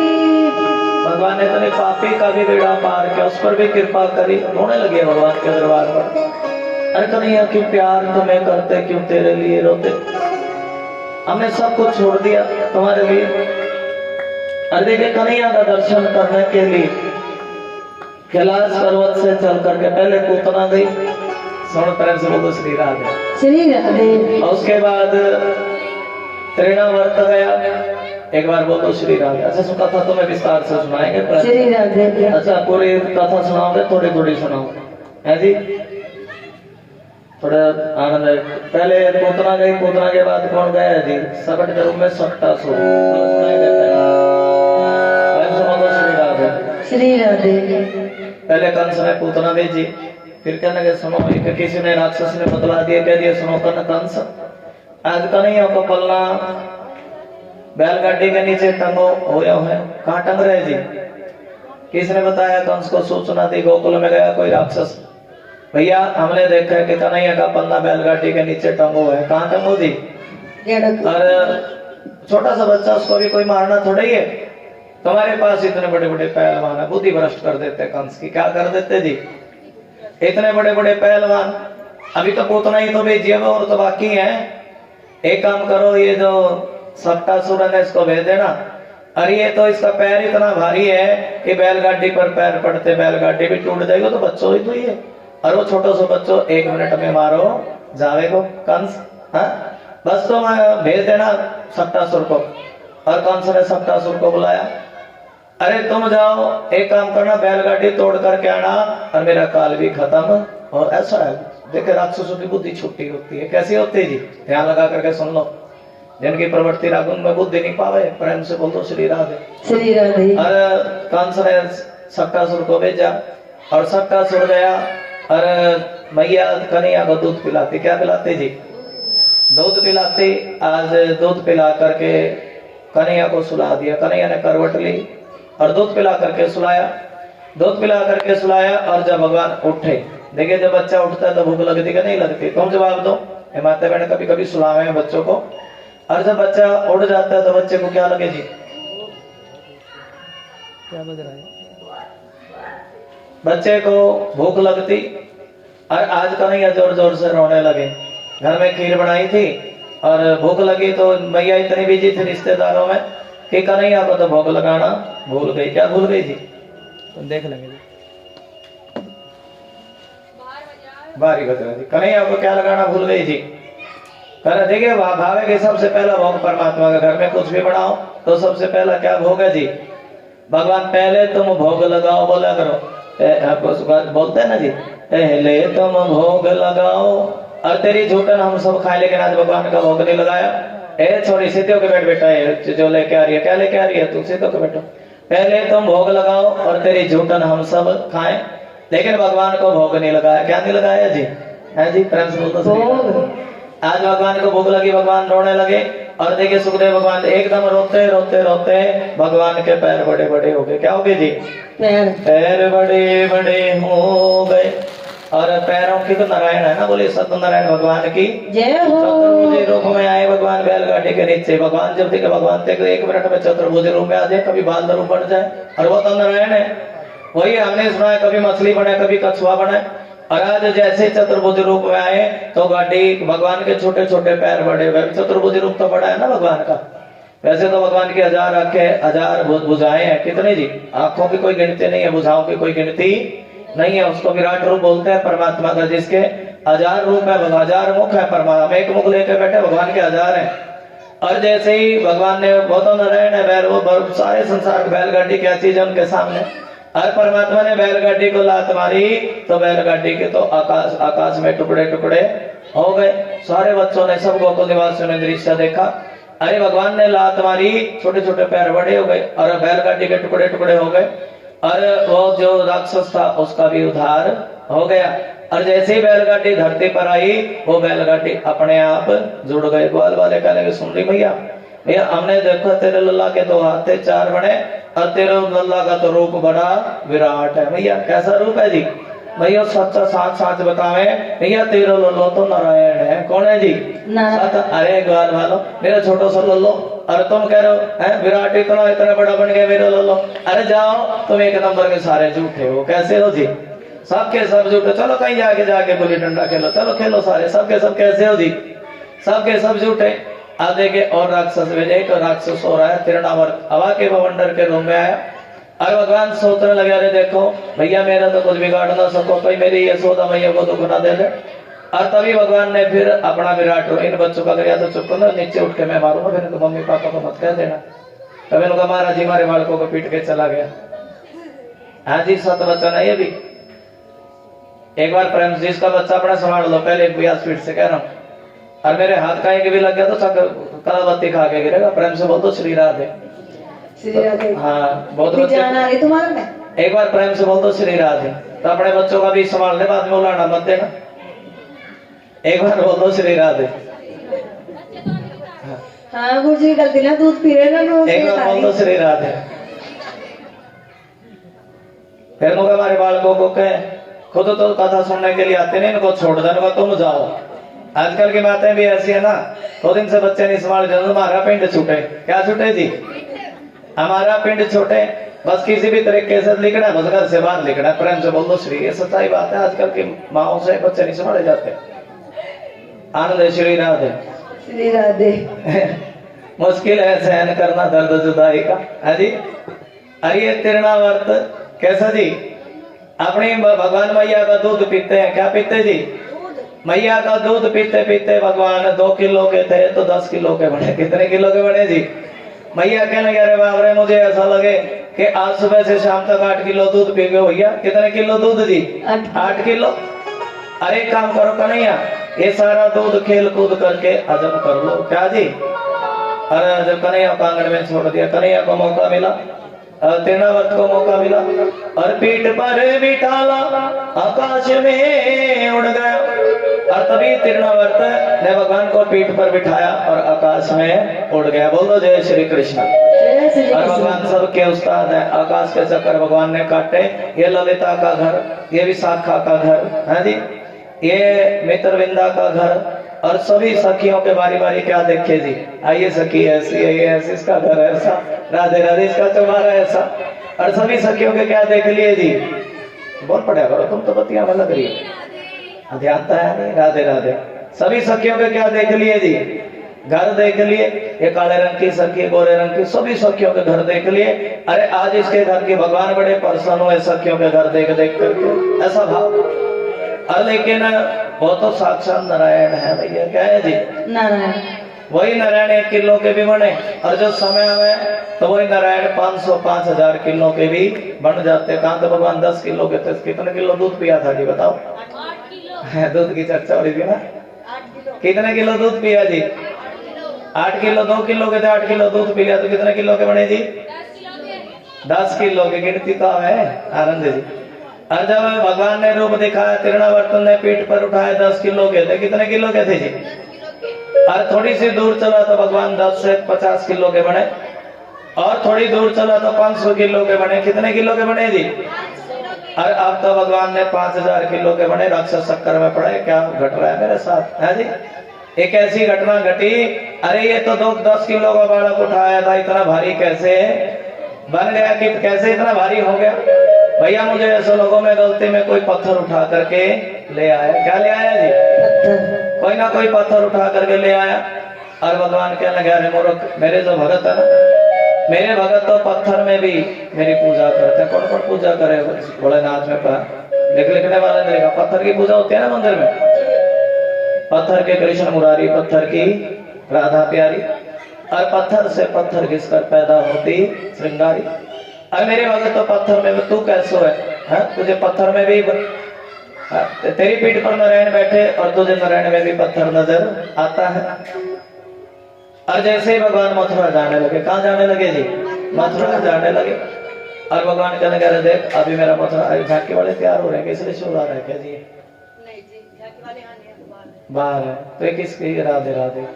भगवान ने तो पापी का भी बेड़ा पार किया, उस पर भी कृपा करी, रोने लगे भगवान के दरबार पर। अरे कन्हैया क्यों प्यार तुम्हें करते, क्यों तेरे लिए रोते, हमने सब कुछ छोड़ दिया तुम्हारे लिए। अरे देखिए कन्हैया का दर्शन करने के लिए कैलाश पर्वत से चल करके पहले पूतना गई, स्वर्ण प्रेम से बोलो श्री राधे। श्री राधे। और उसके बाद तृणावर्त गया, एक बार बोलो श्री राधे। अच्छा सुन कथा तुम्हें विस्तार से सुनाएंगे। श्री राधे। अच्छा पूरी कथा सुनाओगे, थोड़ी थोड़ी सुनाओगे है जी, थोड़ा आनंद है। पहले पूतना गई, पूतना के बाद कौन गया जी, सबट करूं में सट्टा सो सुनाई देते हैं। श्री राधे। श्री राधे। पहले कंस ने पूतना भेजी, फिर कहने लगे सुनो, एक किसी ने राक्षस ने बतला दिया, कह दिया सुनो कंस, आज कन्हैया को पलना बैलगाड़ी के नीचे टंगो होया है। कहाँ टंग रहे जी, किसने बताया? कंस को सूचना दी, गोकुल में गया कोई राक्षस, भैया हमने देखा है कि कन्हैया का पन्ना बैलगाड़ी के नीचे टंगो है। कहाँ टंगो दी? और छोटा सा बच्चा, उसको भी कोई मारना थोड़ा ही है, तुम्हारे पास इतने बड़े बड़े पहलवान है, बुद्धि भ्रष्ट कर देते कंस की। क्या कर देते जी? इतने बड़े बड़े पहलवान, अभी तो उतना ही तो भेजिए और तो बाकी है। एक काम करो, ये जो सप्तासुर है इसको भेज देना। अरे ये तो इसका पैर इतना भारी है कि बैलगाड़ी पर पैर पड़ते बैलगाड़ी भी टूट जाएगी। तो बच्चों ही तो ये, और वो छोटो सो बच्चों 1 मिनट में मारो जावेगो कंस। हाँ बस तो भेज देना सप्तासुर को। और कंस ने सप्तासुर को बुलाया। अरे तुम जाओ, एक काम करना, बैलगाड़ी तोड़ करके आना और मेरा काल भी खत्म। और ऐसा है, देखिए राक्षसों की बुद्धि छुट्टी होती है। कैसी होती है जी? ध्यान लगा करके सुन लो। जिनकी प्रवृत्ति रागुन में बुद्धि नहीं पावे, प्रेम से बोल दो श्री राधे। श्री राधे। और कंस ने सप्तासुर को भेजा और सप्तासुर गया और मैया कन्हैया को दूध पिलाती। क्या पिलाती जी? दूध पिलाती। आज दूध पिला करके कन्हैया को सुला दिया। कन्हैया ने करवट ली और दूध पिला करके सुलाया। दूध पिला करके सुलाया। और जब भगवान उठे, देखिए जब बच्चा उठता है तो भूख लगती कि नहीं लगती? तुम जवाब दो। माता बहन कभी कभी सुलावे हैं बच्चों को। और जब बच्चा उठ जाता है तो बच्चे को क्या लगे जी? क्या बज रहा है? बच्चे को भूख लगती। और आज कन्हैया जोर जोर से रोने लगे। घर में खीर बनाई थी और भूख लगी तो मैया इतनी बिजी थी रिश्तेदारों में कि कन्हैया को तो भूख लगाना भूल गई। क्या भूल गई जी? तुम देख लेंगे जी। बारी बज रहा जी। कन्हैया को क्या लगाना भूल गई जी? देखिए भावे के सबसे पहला भोग परमात्मा का। घर में कुछ भी बनाओ तो सबसे पहला क्या भोग है जी? भगवान पहले तुम भोग लगाओ बोला करो। बोलते हैं ना जी, पहले तुम भोग लगाओ। और तेरी झूठन हम सब खाए, लेकिन आज भगवान का भोग नहीं लगाया। ए छोड़ी सीधे होके बैठ बेटा, है जो लेके आ रही है। क्या लेके आ रही है? तू सीधे होके बैठो। पहले तुम भोग लगाओ और तेरी झूठन हम सब खाएं, लेकिन भगवान को भोग नहीं लगाया। क्या नहीं लगाया जी? है जी? प्रेम से बोलते भोग। आज भगवान को भूख लगी, भगवान रोने लगे। और देखिए सुखदेव भगवान एकदम रोते रोते रोते भगवान के पैर बड़े बड़े हो गए। क्या हो गए जी? पैर बड़े बड़े हो गए। और पैरों की तो नारायण है ना, बोले सत्यनारायण भगवान की जय हो। चतुर्भुज रूप में आए भगवान बैलगाड़ी के नीचे। भगवान जब देखे भगवान थे 1 मिनट में चतुर्भुज रूप में आ जाए, कभी बाल रूप बन जाए। और वो तो नारायण है। वही हमने सुना है, कभी मछली बने कभी कछुआ बने। और आज जैसे चतुर्भुज रूप में आए तो गाड़ी भगवान के छोटे छोटे पैर बड़े हुए। चतुर्भुज रूप तो बड़ा है ना भगवान का। वैसे तो भगवान की 1000 आंखें 1000 भुजाएं हैं। कितनी जी? आंखों की कोई गिनती नहीं है, भुजाओं की कोई गिनती नहीं है। उसको विराट रूप बोलते हैं परमात्मा का, जिसके 1000 रूप है, 1000 मुख है। परमात्मा एक मुख लेकर बैठे, भगवान के 1000 है। और जैसे ही भगवान ने बहुत नारायण है बैल, वो सारे संसार बैलगाड़ी क्या चीज है उनके सामने। और परमात्मा ने बैलगाड़ी को लात मारी तो बैलगाड़ी के तो आकाश में टुकड़े टुकड़े हो गए। सारे बच्चों ने, सब गोकुल निवासियों ने दृश्य देखा। अरे भगवान ने लात मारी, छोटे छोटे पैर बड़े हो गए और बैलगाड़ी के टुकड़े टुकड़े हो गए। और वो जो राक्षस था उसका भी उद्धार हो गया। और जैसे ही बैलगाड़ी धरती पर आई, वो बैलगाड़ी अपने आप जुड़ गए। ग्वाल वाले कहने की सुन रही भैया, भैया हमने देखो तेरे लल्ला के 2 हाथ थे 4 बने, और तेरे लल्ला का तो रूप बड़ा विराट है। भैया कैसा रूप है जी? भैया सच्चा साच साच बतावे भैया, तेरा लल्लो तो नारायण है। कौन है जी? अरे ग्वाल वालों, मेरा छोटा सा लल्लो। और तुम कह रहे हो है विराट इतना इतना बड़ा बन गया मेरा लल्लो। अरे जाओ, तुम 1 नंबर के सारे झूठे हो। कैसे हो जी? सबके सब झूठे। चलो कहीं जाके गुल्ली डंडा खेलो, चलो खेलो सारे। सबके सब कैसे हो जी? सबके सब झूठे। आधे के और राक्षस भेजे। एक राक्षस हो रहा है तिरनावर हवा के बवंडर के रूम में आया। और भगवान सोचने लगे, अरे देखो भैया मेरा तो कुछ बिगाड़ ना सको, कोई मेरी यशोदा मैया को तो गुना दे दे। और तभी भगवान ने फिर अपना विराट रूप, इन बच्चों का या तो चुप करो, नीचे उठ के मैं मारूंगा, फिर तो मम्मी पापा को मत कह देना। कभी उनका महाराज जी हमारे बालकों को पीट के चला गया। हाँ जी, सत वचन है ये भी। एक बार प्रेम जी इसका बच्चा अपना संभाल लो, पहले 2 स्पीड से कह रहा हूँ। और मेरे हाथ का एक भी लग गया तो कलावती खा के गिरेगा। प्रेम से बोल दो श्री राधे। श्री राधे। हाँ बहुत बच्चे। जाना है तुम्हारा में? एक बार प्रेम से बोल दो श्री राधे। तो अपने बच्चों का भी संभाल ले, बाद में उलाना मत देना। एक बार बोल दो श्री राधे। हाँ गुरु जी गलती ना दूध पी रहे ना। एक बार बोल दो श्री राधे। फिर मुझे हमारे बालकों को कहे, खुद तो कथा सुनने के लिए आते नहीं, इनको छोड़ देना, तुम जाओ। आजकल की बातें भी ऐसी है ना, 2 दिन से बच्चे नहीं संभाल, तुम्हारा पिंड छूटे। क्या छूटे जी? हमारा पिंड छोटे, बस किसी भी तरीके से लिखना है, बस घर से बाहर लिखना है, प्रेम से बोल दो श्री। ये सच्चाई बात है, आजकल की माओ से बच्चे नहीं संभाले जाते। आनंद श्री राधे श्री राधे। मुश्किल है सहन करना दर्द जुदाई का, है जी। अरे तिरना व्रत कैसा जी? अपनी भगवान मैया का दूध पीते हैं, क्या पीते जी? मैया का दूध पीते पीते भगवान 2 किलो के थे तो 10 किलो के बने। कितने किलो के बने जी? मैया कहने लगे अरे बाप रे, मुझे ऐसा लगे कि आज सुबह से शाम तक 8 किलो दूध पी गए भैया। कितने किलो दूध जी? 8 किलो। अरे काम करो कन्हैया, ये सारा दूध खेल कूद करके हजम कर लो, क्या जी? अरे जब कन्हैया को आंगन में छोड़ दिया, कन्हैया को मौका मिला, तिरणावर्त को मौका मिला और पीठ पर बिठाला, आकाश में उड़ गया। और तभी तिरणावर्त ने भगवान को पीठ पर बिठाया और आकाश में उड़ गया। बोलो जय श्री कृष्ण। और भगवान सबके उस्ताद है, आकाश के चक्कर भगवान ने काटे। ये ललिता का घर, ये विशाखा का घर है जी, ये मित्रविंदा का घर, और सभी सखियों के बारी बारी क्या देखे जी? आइए सखी ऐसी, ये ऐसी, इसका घर ऐसा, राधे राधे इसका चौबारा ऐसा। और सभी सखियों के क्या देख लिए जी? बोल पड़े करो, तुम तो बतिया में लग रही है, ध्यान तो है नहीं। राधे राधे। सभी सखियों के क्या देख लिए जी? घर देख लिए। ये काले रंग की सखी, गोरे रंग की, सभी सखियों के घर देख लिए। अरे आज इसके घर की भगवान बड़े प्रसन्न हुए सखियों के घर देख देख करके, ऐसा भाव। लेकिन वो तो साक्षात नारायण है भैया, क्या है जी? नारायण। वही नारायण 1 किलो के भी बने, और जो समय में तो वही नारायण 500-5000 किलो के भी बन जाते। कहाँ तो भगवान 10 किलो के थे। कितने किलो दूध पिया था जी बताओ? 8 किलो। दूध की चर्चा हो रही थी ना। 8 किलो। कितने किलो दूध पिया जी? 8 किलो। 2 किलो के थे, 8 किलो दूध पी लिया तो कितने किलो के बने जी? 10 किलो की गिनती तो है आनंद जी। और जब भगवान ने रूप दिखाया, तिरणावर्त ने पीठ पर उठाया, 10 किलो के थे। कितने किलो के थे जी? और थोड़ी सी दूर चला तो भगवान 10 से 50 किलो के बने, और थोड़ी दूर चला तो 500 किलो के बने। कितने किलो के बने जी? और अब तो भगवान ने 5000 किलो के बने। राक्षस चक्कर में पड़े, क्या घट रहा है मेरे साथ, है जी? एक ऐसी घटना घटी, अरे ये तो 10 किलो का बालक उठाया था, इतना भारी कैसे बन गया? कि कैसे इतना भारी हो गया? भैया मुझे ऐसे लोगों में गलती में कोई पत्थर उठा करके ले आया। क्या ले आया जी? पत्थर। कोई ना कोई पत्थर उठा करके ले आया। और भगवान कहने लगे अरे मूर्ख, मेरे जो भगत है ना, मेरे भगत तो पत्थर में भी मेरी पूजा करते हैं। कौन कौन पूजा करे? भोलेनाथ में लिखने वाले ने लिखा पत्थर की पूजा होती है ना मंदिर में। पत्थर के कृष्ण मुरारी, पत्थर की राधा प्यारी, और पत्थर से पत्थर घिसकर पैदा होती श्रृंगारी। और मेरे भगत तो पत्थर में, तू कैसो है? तुझे पत्थर में भी, तेरी पीठ पर नारायण बैठे और तुझे नारायण में भी पत्थर नजर आता है। और जैसे ही भगवान मथुरा जाने लगे, कहाँ जाने लगे जी? मथुरा जाने लगे। और भगवान कहने लगे देख अभी मेरा मथुरा, झांकी वाले तैयार हो रहे हैं, इसलिए शोर आ रहा है क्या जी? बाहर है तो एक किसकी? राधे राधे।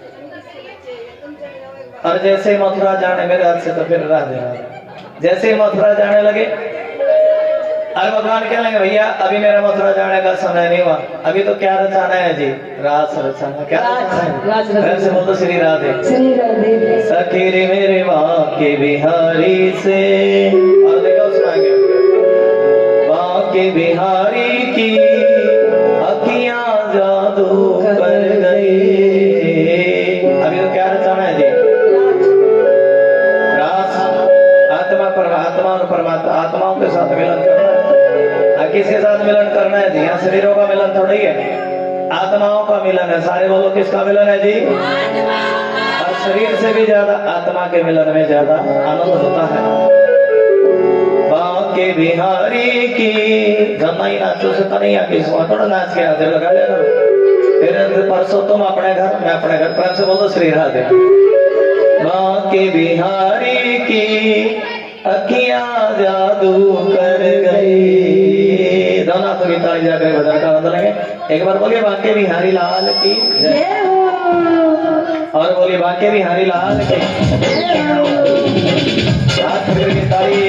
और जैसे ही मथुरा जाने, मेरे हाथ से तो फिर राधे राधे। जैसे ही मथुरा जाने लगे, और भगवान कहने लगे भैया अभी मेरा मथुरा जाने का समय नहीं हुआ, अभी तो क्या रचाना है जी? रास रचाना। क्या रचाना है? से बोलो श्री राधे। श्री राधे। सखी रे मेरे बांके बिहारी से, और देखो सुनाएंगे, बांके बिहारी की अखियां जादू कर गई। अभी तो क्या रचाना है जी? आत्मा और परमात्मा, आत्माओं के साथ मिलन करना है। किसके साथ मिलन करना है जी? यहाँ शरीरों का मिलन थोड़ी है, आत्माओं का मिलन है। सारे बोलो किसका मिलन है जी? और शरीर से भी ज्यादा आत्मा के मिलन में ज्यादा आनंद होता है। बांके बिहारी की जमाई नाचो से कन्हैया की सुहा, थोड़ा नाच के हाथ लगा लेना। फिर परसों तुम अपने घर, मैं अपने घर। प्रेम से बोलो श्री राधे। बांके बिहारी की अखियां जादू कर गई। दोनों हाथों की ताली जाकर भजन का आनंद लेंगे। एक बार बोलिए बांके बिहारी लाल की जय, और बोलिए बांके बिहारी लाल की ताली।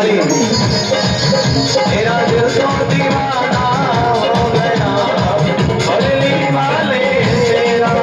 ताली मेरा दिल तो दीवाना हो गया मुरली वाले तेरा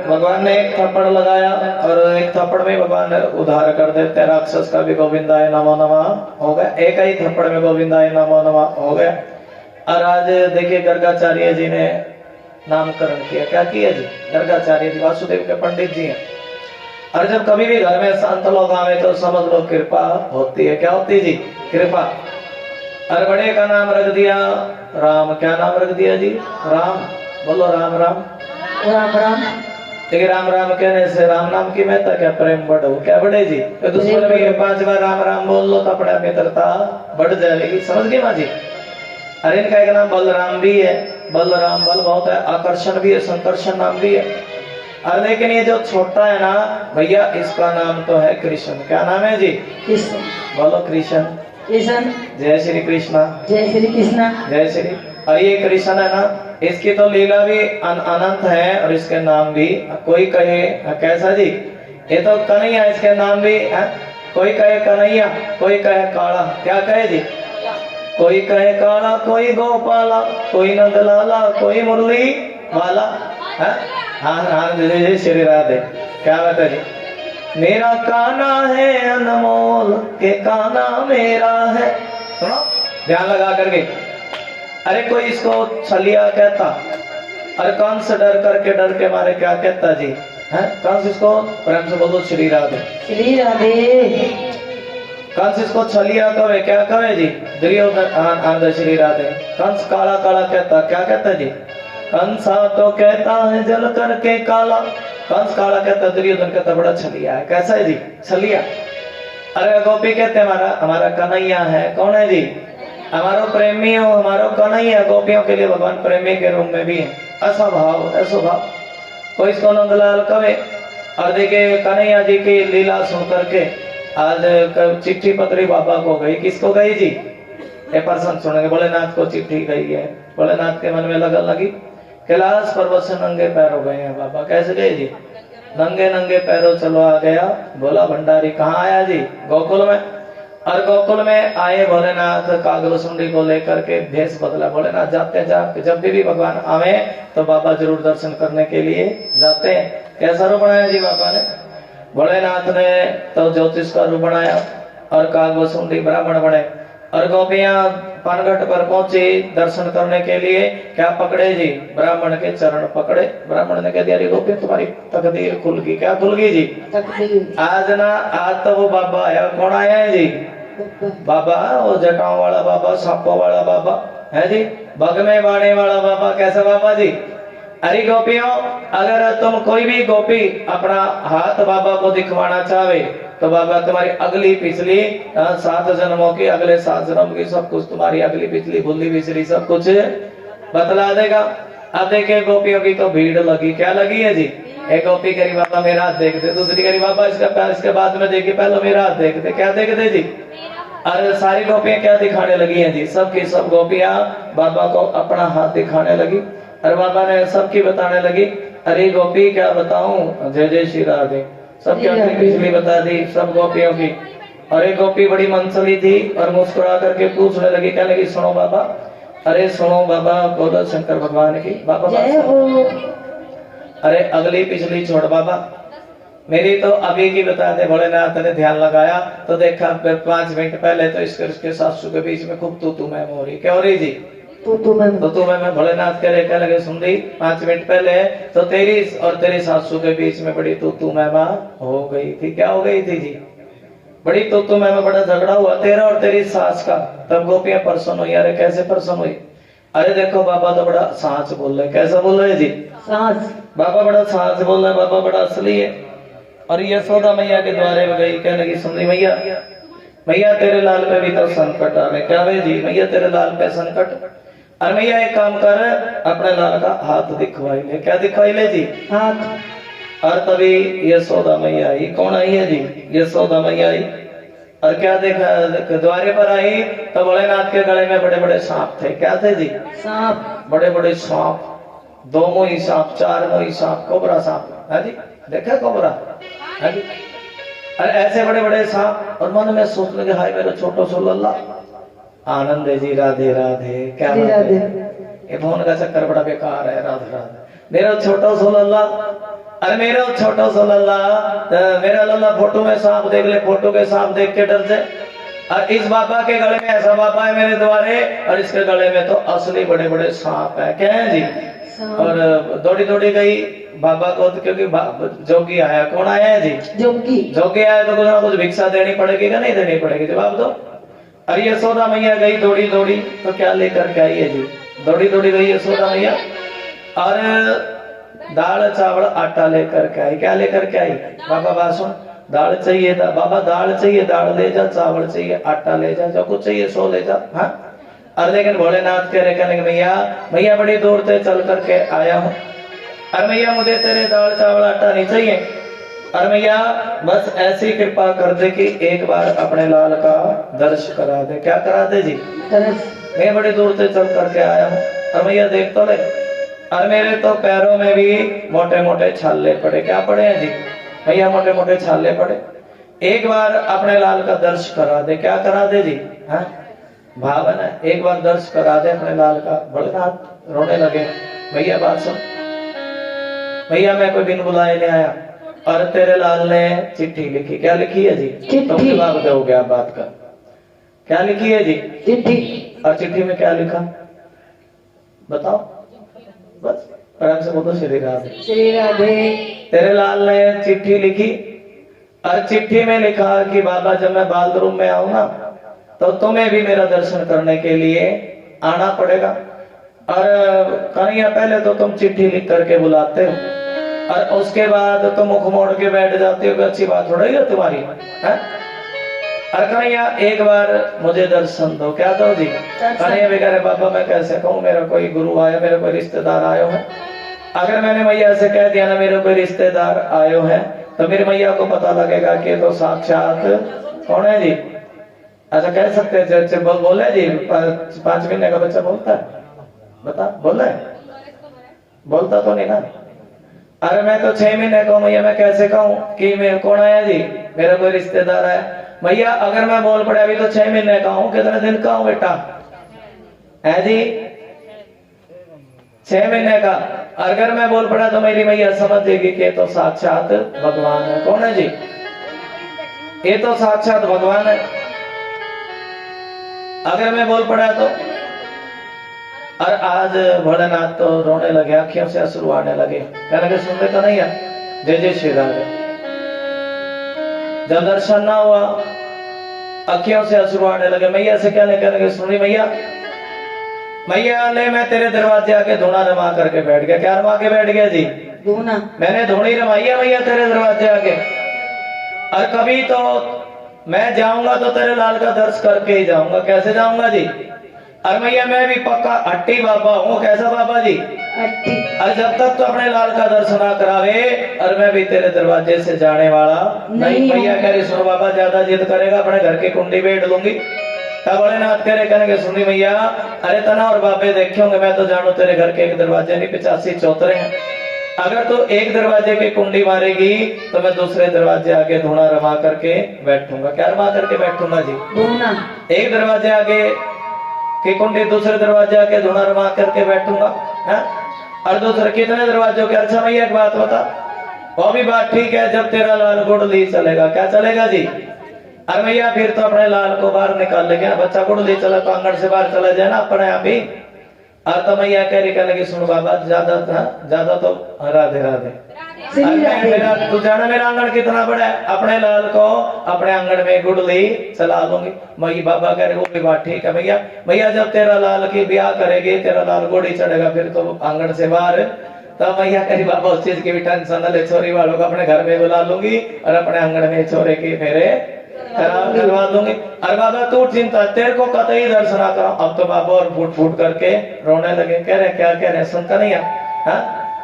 भगवान ने एक थप्पड़ लगाया और एक थप्पड़ में भगवान उद्धार कर देते राक्षस का भी गोविंदाय नमो नमः हो गया। एक ही थप्पड़ में गोविंदाय नमो नमः हो गया। और आज देखिए गर्गाचार्य जी ने नामकरण किया। क्या किया जी? गर्गाचार्य जी वासुदेव के पंडित जी हैं। और जब कभी भी घर में संत लोग आवे तो समझ लो कृपा होती है। क्या होती है जी? कृपा। और बड़े का नाम रख दिया राम। क्या नाम रख दिया जी? राम। बोलो राम राम राम राम। लेकिन राम राम कहने से राम नाम की महत्ता क्या? प्रेम बढ़ो। क्या बढ़े जी? तो दुश्मन भी 5 बार राम राम बोल लो तो अपने मित्रता बढ़ जाएगी। समझ गए माँ जी? अरे इनका एक नाम बलराम भी है। बलराम बल बहुत है, आकर्षण भी है, संकर्षण नाम भी है। और लेकिन ये जो छोटा है ना भैया, इसका नाम तो है कृष्ण। क्या नाम है जी? कृष्ण। बोलो कृष्ण। कृष्ण। जय श्री कृष्णा। जय श्री कृष्णा। जय श्री। और ये कृष्ण है ना, इसकी तो लीला भी अनंत है और इसके नाम भी। कोई कहे कैसा जी? ये तो कन्हैया, इसके नाम भी है। कोई कहे कन्हैया, कोई कहे काला। क्या कहे जी? कोई कहे काला, कोई गोपाला, कोई नंदलाला, कोई मुरली वाला। हाँ हाँ जय श्री राधे। क्या बता जी? मेरा काना है अनमोल के काना मेरा है। सुनो ध्यान लगा करके। अरे कोई इसको छलिया कहता, अरे कंस डर के मारे क्या कहता जी? है कंस इसको प्रेम से बोलो श्री राधे। श्री राधे। कंस इसको छलिया कहे। क्या कहे जी? दुर्योधन श्री राधे। कंस काला काला कहता। क्या कहता जी? कंसा तो कहता है जल करके काला। कंस काला कहता, दुर्योधन कहता बड़ा छलिया है। कैसा है जी? छलिया। अरे गोपी कहते हमारा कन्हैया है। कौन है जी? हमारो प्रेमी हो, हमारो कन्हैया। गोपियों के लिए भगवान प्रेमी के रूप में भी है। ऐसा भाव, ऐसा भाव। कोई इसको नंदलाल कवे। और देखिए कन्हैया जी की लीला सुन करके आज चिट्ठी पत्री बाबा को गई। किसको गई जी? ये पर्सन सुनेंगे। भोलेनाथ को चिट्ठी गई है। भोलेनाथ के मन में लगन लगी, कैलाश पर्वत से नंगे पैर हो गए हैं बाबा। कैसे गए जी? नंगे नंगे पैरों चलो आ गया। बोला भंडारी कहाँ आया जी? गोकुल में। और गोकुल में आए भोलेनाथ कागभूषुंडी को लेकर के भेष बदला। भोलेनाथ जाते जाते जब भी भगवान आवे तो बाबा जरूर दर्शन करने के लिए जाते हैं। कैसा रूप बनाया जी बाबा ने? भोलेनाथ ने तो ज्योतिष का रूप बनाया और कागभूषुंडी ब्राह्मण बने। और गोपियां पानघट पर पहुंची दर्शन करने के लिए। क्या पकड़े जी? ब्राह्मण के चरण पकड़े। ब्राह्मण ने कह दिया, गोपी तुम्हारी तकदीर खुल गई। क्या खुल गई जी? तकदीर। आज तो वो बाबा आया। कौन आया है जी? बाबा, वो जटाओं वाला बाबा, सांपों वाला बाबा है जी, बग में बाणे वाला बाबा। कैसा बाबा जी? अरे गोपियों, अगर तुम कोई भी गोपी अपना हाथ बाबा को दिखवाना चाहे तो बाबा तुम्हारी अगली पिछली 7 जन्मों की, अगले 7 जन्म की सब कुछ, तुम्हारी अगली पिछली भूली पिछली सब कुछ बतला देगा। अब देखिए गोपियों की तो भीड़ लगी। क्या लगी है जी? एक गोपी करी बाबा मेरा हाथ देख दे, दूसरी करी बाबा इसका पैर, इसके बाद में देखिए पहले मेरा हाथ देख दे। क्या देख दे जी? अरे सारी गोपियां क्या दिखाने लगी हैं जी? सबकी सब गोपियां बाबा को अपना हाथ दिखाने लगी। अरे बाबा ने सबकी बताने लगी। अरे गोपी क्या बताऊं, जय जय श्री राधे। सबकी अपनी पिछली बता दी सब गोपियों की। और एक गोपी बड़ी मनसली थी और मुस्कुरा करके पूछने लगी। क्या लगी? सुनो बाबा। अरे सुनो बाबा, बोलो शंकर भगवान की। बाबा जय हो। अरे अगली पिछली छोड़ बाबा, मेरी तो अभी की बता दे। भोलेनाथ ने ध्यान लगाया तो देखा 5 मिनट पहले तो इसके सासू के बीच में खूब तू मैं हो रही। क्या हो रही जी? तो मैं भोलेनाथ कह रहे लगे सुन रही 5 मिनट पहले तो तेरी और तेरी सासू के बीच में बड़ी तू मैं हो गई थी। क्या हो गई थी जी? बड़ी तू मैं बड़ा झगड़ा हुआ तेरा और तेरी सास का। तब गोपियां प्रसन्न हुई। अरे कैसे प्रसन्न हुई? अरे देखो बाबा तो बड़ा सांच बोल रहे। कैसा बोल रहे जी? सांच। बाबा बड़ा सांच बोल रहे, बाबा बड़ा असली है। और यशोदा मैया के द्वारे में गई, कहने लगी सुन रही मैया, मैया तेरे लाल पे भी तो संकट आ गए। क्या भाई जी? मैया तेरे लाल पे संकट। अरे मैया एक काम कर, अपने लाल का हाथ दिखवाई ले। क्या दिखवाई ले जी? हाथ। और तभी यशोदा मैया आई। कौन आई है जी? यशोदा मैया आई। और क्या देखा? द्वारे पर आई तो भोलेनाथ के गले में बड़े बड़े सांप थे। क्या थे जी? सांप। बड़े बड़े सांप, 2 मुही सांप, 4 मुही सांप, कोबरा सांप है जी। देखा कोबरा है जी? अरे ऐसे बड़े बड़े सांप। और मन में सोच लगे हाय मेरा छोटो सो लल्ला। आनंद है जी। राधे राधे। क्या राधे? ये फोन का चक्कर बड़ा बेकार है। राधे राधे। मेरा छोटो सो लल्ला। अरे मेरा छोटो सो लल्ला, मेरा लल्ला फोटो में सांप देख ले, फोटो के सांप देख के डर जाए। और इस बाबा के गले में ऐसा बाबा है मेरे द्वारे, और इसके गले में तो असली बड़े बड़े सांप है। क्या है जी? और दौड़ी दौड़ी गई बाबा को, क्योंकि जोगी आया। कौन आया है जी? जोगी। जोगी आया तो कुछ ना कुछ भिक्षा देनी पड़ेगी क्या नहीं देनी पड़ेगी? जवाब दो। अरे यशोदा मैया गई दौड़ी दौड़ी तो क्या लेकर के आई है जी? दौड़ी दौड़ी गई यशोदा मैया और दाल चावल आटा लेकर के आई। क्या लेकर के आई? बाबा बात सुन, दाल चाहिए बाबा, दाल चाहिए, दाल ले जा, चावल चाहिए, आटा ले जा, जो कुछ चाहिए सो ले जा। हाँ। और लेकिन भोलेनाथ कह रहे, कहने मैया, मैया बड़ी दूर से चल करके आया हूँ। अरे मैया मुझे तेरे दाल चावल आटा नहीं चाहिए। अरे मैया बस ऐसी कृपा कर दे कि एक बार अपने लाल का दर्श करा दे। क्या करा दे जी? मैं बड़ी दूर से चल करके आया हूँ। और मैया देख तो ले, और मेरे तो पैरों में भी मोटे मोटे छाले पड़े। क्या पड़े हैं जी? भैया मोटे मोटे छाले पड़े। एक बार अपने लाल का दर्श करा दे। क्या करा दे जी? हाँ भावना, एक बार दर्श करा दे अपने लाल का। भोलेनाथ रोने लगे। भैया बात सुन, भैया मैं कोई बिन बुलाए नहीं आया, और तेरे लाल ने चिट्ठी लिखी। क्या लिखी है जी? तुम जवाब दोगे आप बात का। क्या लिखी है जी? चिट्ठी। और चिट्ठी में क्या लिखा बताओ? बस प्रेम से बोलो श्री राधे। श्री राधे। तेरे लाल ने चिट्ठी लिखी, और चिट्ठी में लिखा कि बाबा जब मैं बाथरूम में आऊं ना तो तुम्हें भी मेरा दर्शन करने के लिए आना पड़ेगा। और कन्हैया पहले तो तुम चिट्ठी लिख करके बुलाते हो, और उसके बाद तुम मुख मोड़ के बैठ जाते हो कि अच्छी बात हो रही है तुम्हारी है? और कन्हैया एक बार मुझे दर्शन दो। क्या दो जी? कन्हैया भी कह रहे बाबा मैं कैसे कहूँ, मेरा कोई गुरु आया, मेरा कोई रिश्तेदार आयो है। अगर मैंने मैया से कह दिया ना मेरा कोई रिश्तेदार आयो है तो मेरी मैया को पता लगेगा कि तो साक्षात कौन है जी? अच्छा कह सकते हैं बोले जी? 5 महीने का बच्चा बोलता है? बता बोल रहा है? बोलता तो नहीं ना। अरे मैं तो 6 महीने का हूँ मैया, मैं कैसे कहूँ कि मैं कौन आया जी, मेरा कोई रिश्तेदार है भैया। अगर मैं बोल पड़े अभी तो 6 महीने का हूँ, कितने दिन का हूँ बेटा है जी, 6 महीने का। अगर मैं बोल पड़ा तो मेरी मैया समझ देगी कि ये तो साक्षात भगवान है। कौन है जी, ये तो साक्षात भगवान है। अगर मैं बोल पड़ा तो, और आज भोलेनाथ तो रोने लगे, आंखों से आंसू आने लगे, कहने लगे सुन रहे तो नहीं है, जय जय श्री राधे। जब दर्शन ना हुआ आंखों से आंसू आने लगे, मैया से कहने लगे सुनी मैया, मैया ले मैं तेरे दरवाजे आके धुना रमा करके बैठ गया। क्या रमा के बैठ गया जी, धूना। मैंने धुनी रमाई है मैया तेरे दरवाजे आके, और कभी तो मैं जाऊंगा तो तेरे लाल का दर्श करके ही जाऊंगा। कैसे जाऊंगा जी, और मैया मैं भी पक्का हट्टी बाबा हूँ। कैसा बाबा जी, हट्टी। और जब तक तो अपने लाल का दर्शन ना करावे और मैं भी तेरे दरवाजे से जाने वाला नहीं। मैया कह रही सुनो बाबा ज्यादा जिद करेगा अपने घर की कुंडी बेच लूंगी। तब भोलेनाथ कह रहे कहेंगे सुनी मैया, अरे तना और बाबे देखे होंगे, मैं तो जानू तेरे घर के एक दरवाजे नहीं 85 चौतरे हैं। अगर तू एक दरवाजे की कुंडी मारेगी तो मैं दूसरे दरवाजे आगे धुना रमा करके बैठूंगा। क्या रमा करके बैठूंगा जी, धूना। एक दरवाजे आगे की कुंडी दूसरे दरवाजे आके धुना रमा करके बैठूंगा है? और दूसरे कितने दरवाजों के। अच्छा भैया एक बात बता, वो भी बात ठीक है, जब तेरा लाल गुड़ ली चलेगा। क्या चलेगा जी, अरे भैया फिर तो अपने लाल को बाहर निकाल लेंगे ना, बच्चा गुड़ ली चला तो आंगन से बाहर चला जाए ना अपने आप ही। और तो मैया कह रही कहने की सुन बाबा ज्यादा तो राधे राधे। मेरा तू जाना मेरा आंगन कितना बड़ा है, अपने लाल को अपने आंगन में गुड़ली चला लूंगी। मई बाबा कह रहे वो भी बात ठीक है भैया। भैया जब तेरा लाल की ब्याह करेगी, तेरा लाल गोड़ी चढ़ेगा फिर तो आंगन से बाहर। तब मैया कह रही बाबा उस चीज की भी टेंशन न ले, छोरी वालों को अपने घर में बुला लूंगी और अपने आंगन में छोरे की फेरे करवा दूंगी। अरे बाबा तू चिंता, तेरे को कतई दर्शन ना करो। अब तो बाबा और फूट फूट करके रोने लगे। कह रहे क्या कह रहे, सुनता नहीं है?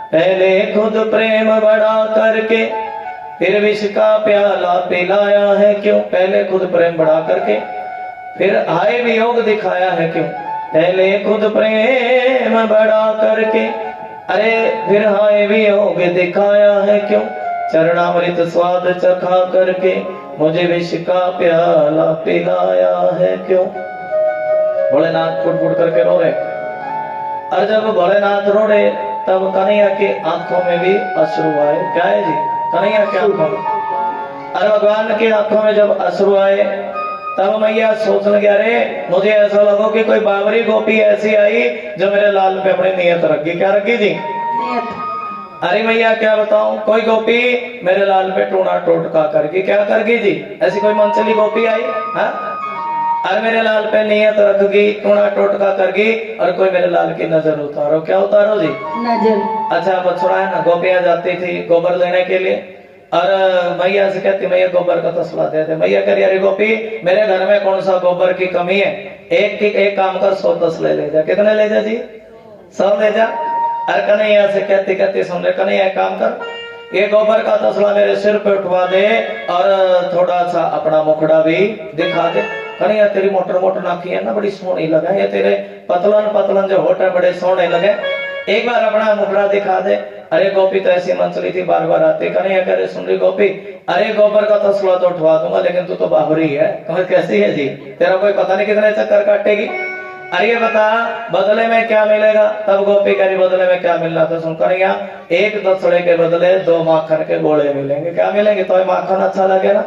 पहले खुद प्रेम बड़ा करके फिर विष का प्याला पिलाया है क्यों। पहले खुद प्रेम बढ़ा करके फिर हाय वियोग दिखाया है क्यों। पहले खुद प्रेम बड़ा करके अरे फिर हाय वियोग दिखाया है क्यों। चरणामृत स्वाद चखा करके मुझे विष का प्याला पिलाया है क्यों। भोलेनाथ फुट फुट करके रो रहे। और जब भोलेनाथ रो रहे तब कन्हैया की आंखों में भी अश्रु आए। क्या है जी, कन्हैया की आंखों में। अरे भगवान की आंखों में जब अश्रु आए तब मैया सोचने लगी अरे मुझे ऐसा लगा कि कोई बावरी गोपी ऐसी आई जो मेरे लाल पे अपनी नियत रखी। क्या रखी जी, अरे भैया क्या बताऊं, कोई गोपी मेरे लाल पे टूना टोटका करगी। क्या करगी जी, ऐसी कोई मनचली गोपी आई है और मेरे लाल पे नियत रखगी, टूना टोटका करगी और कोई मेरे लाल की नजर उतारो। क्या उतारो जी, नजर। अच्छा बछड़ा है ना, गोपियां जाती थी गोबर लेने के लिए और मैया से कहती मैया गोबर का तसला दे दे। मैया कह रही अरे गोपी मेरे घर में कौन सा गोबर की कमी है, एक काम कर 100 तसले ले जा। कितने ले जा जी, 100 ले जा। अरे कन्हैया से कहती कहती सुन रहे, कन्हैया काम कर ये गोबर का तसला मेरे सिर पे उठवा दे और थोड़ा सा अपना मुखड़ा भी दिखा दे। कन्हैया तेरी मोटर मोटर नाखी है ना, बड़ी सोहनी लगा, ये तेरे पतलन पतलन जो होठ है बड़े सोहने लगे, एक बार अपना मुखड़ा दिखा दे। अरे गोपी तो ऐसी मंचली थी बार बार आती। कन्हैया कह रहे सुन रही गोपी अरे गोबर का तसला तो उठवा दूंगा लेकिन तू तो बाबरी है। कैसी है जी, तेरा कोई पता नहीं कितने चक्कर काटेगी। अरे बता बदले में क्या मिलेगा। तब गोपी कह रही बदले में क्या मिलना था, सुन कन्हैया एक तसले के बदले 2 माखन के गोले मिलेंगे। क्या मिलेंगे, तो माखन अच्छा लगे ना।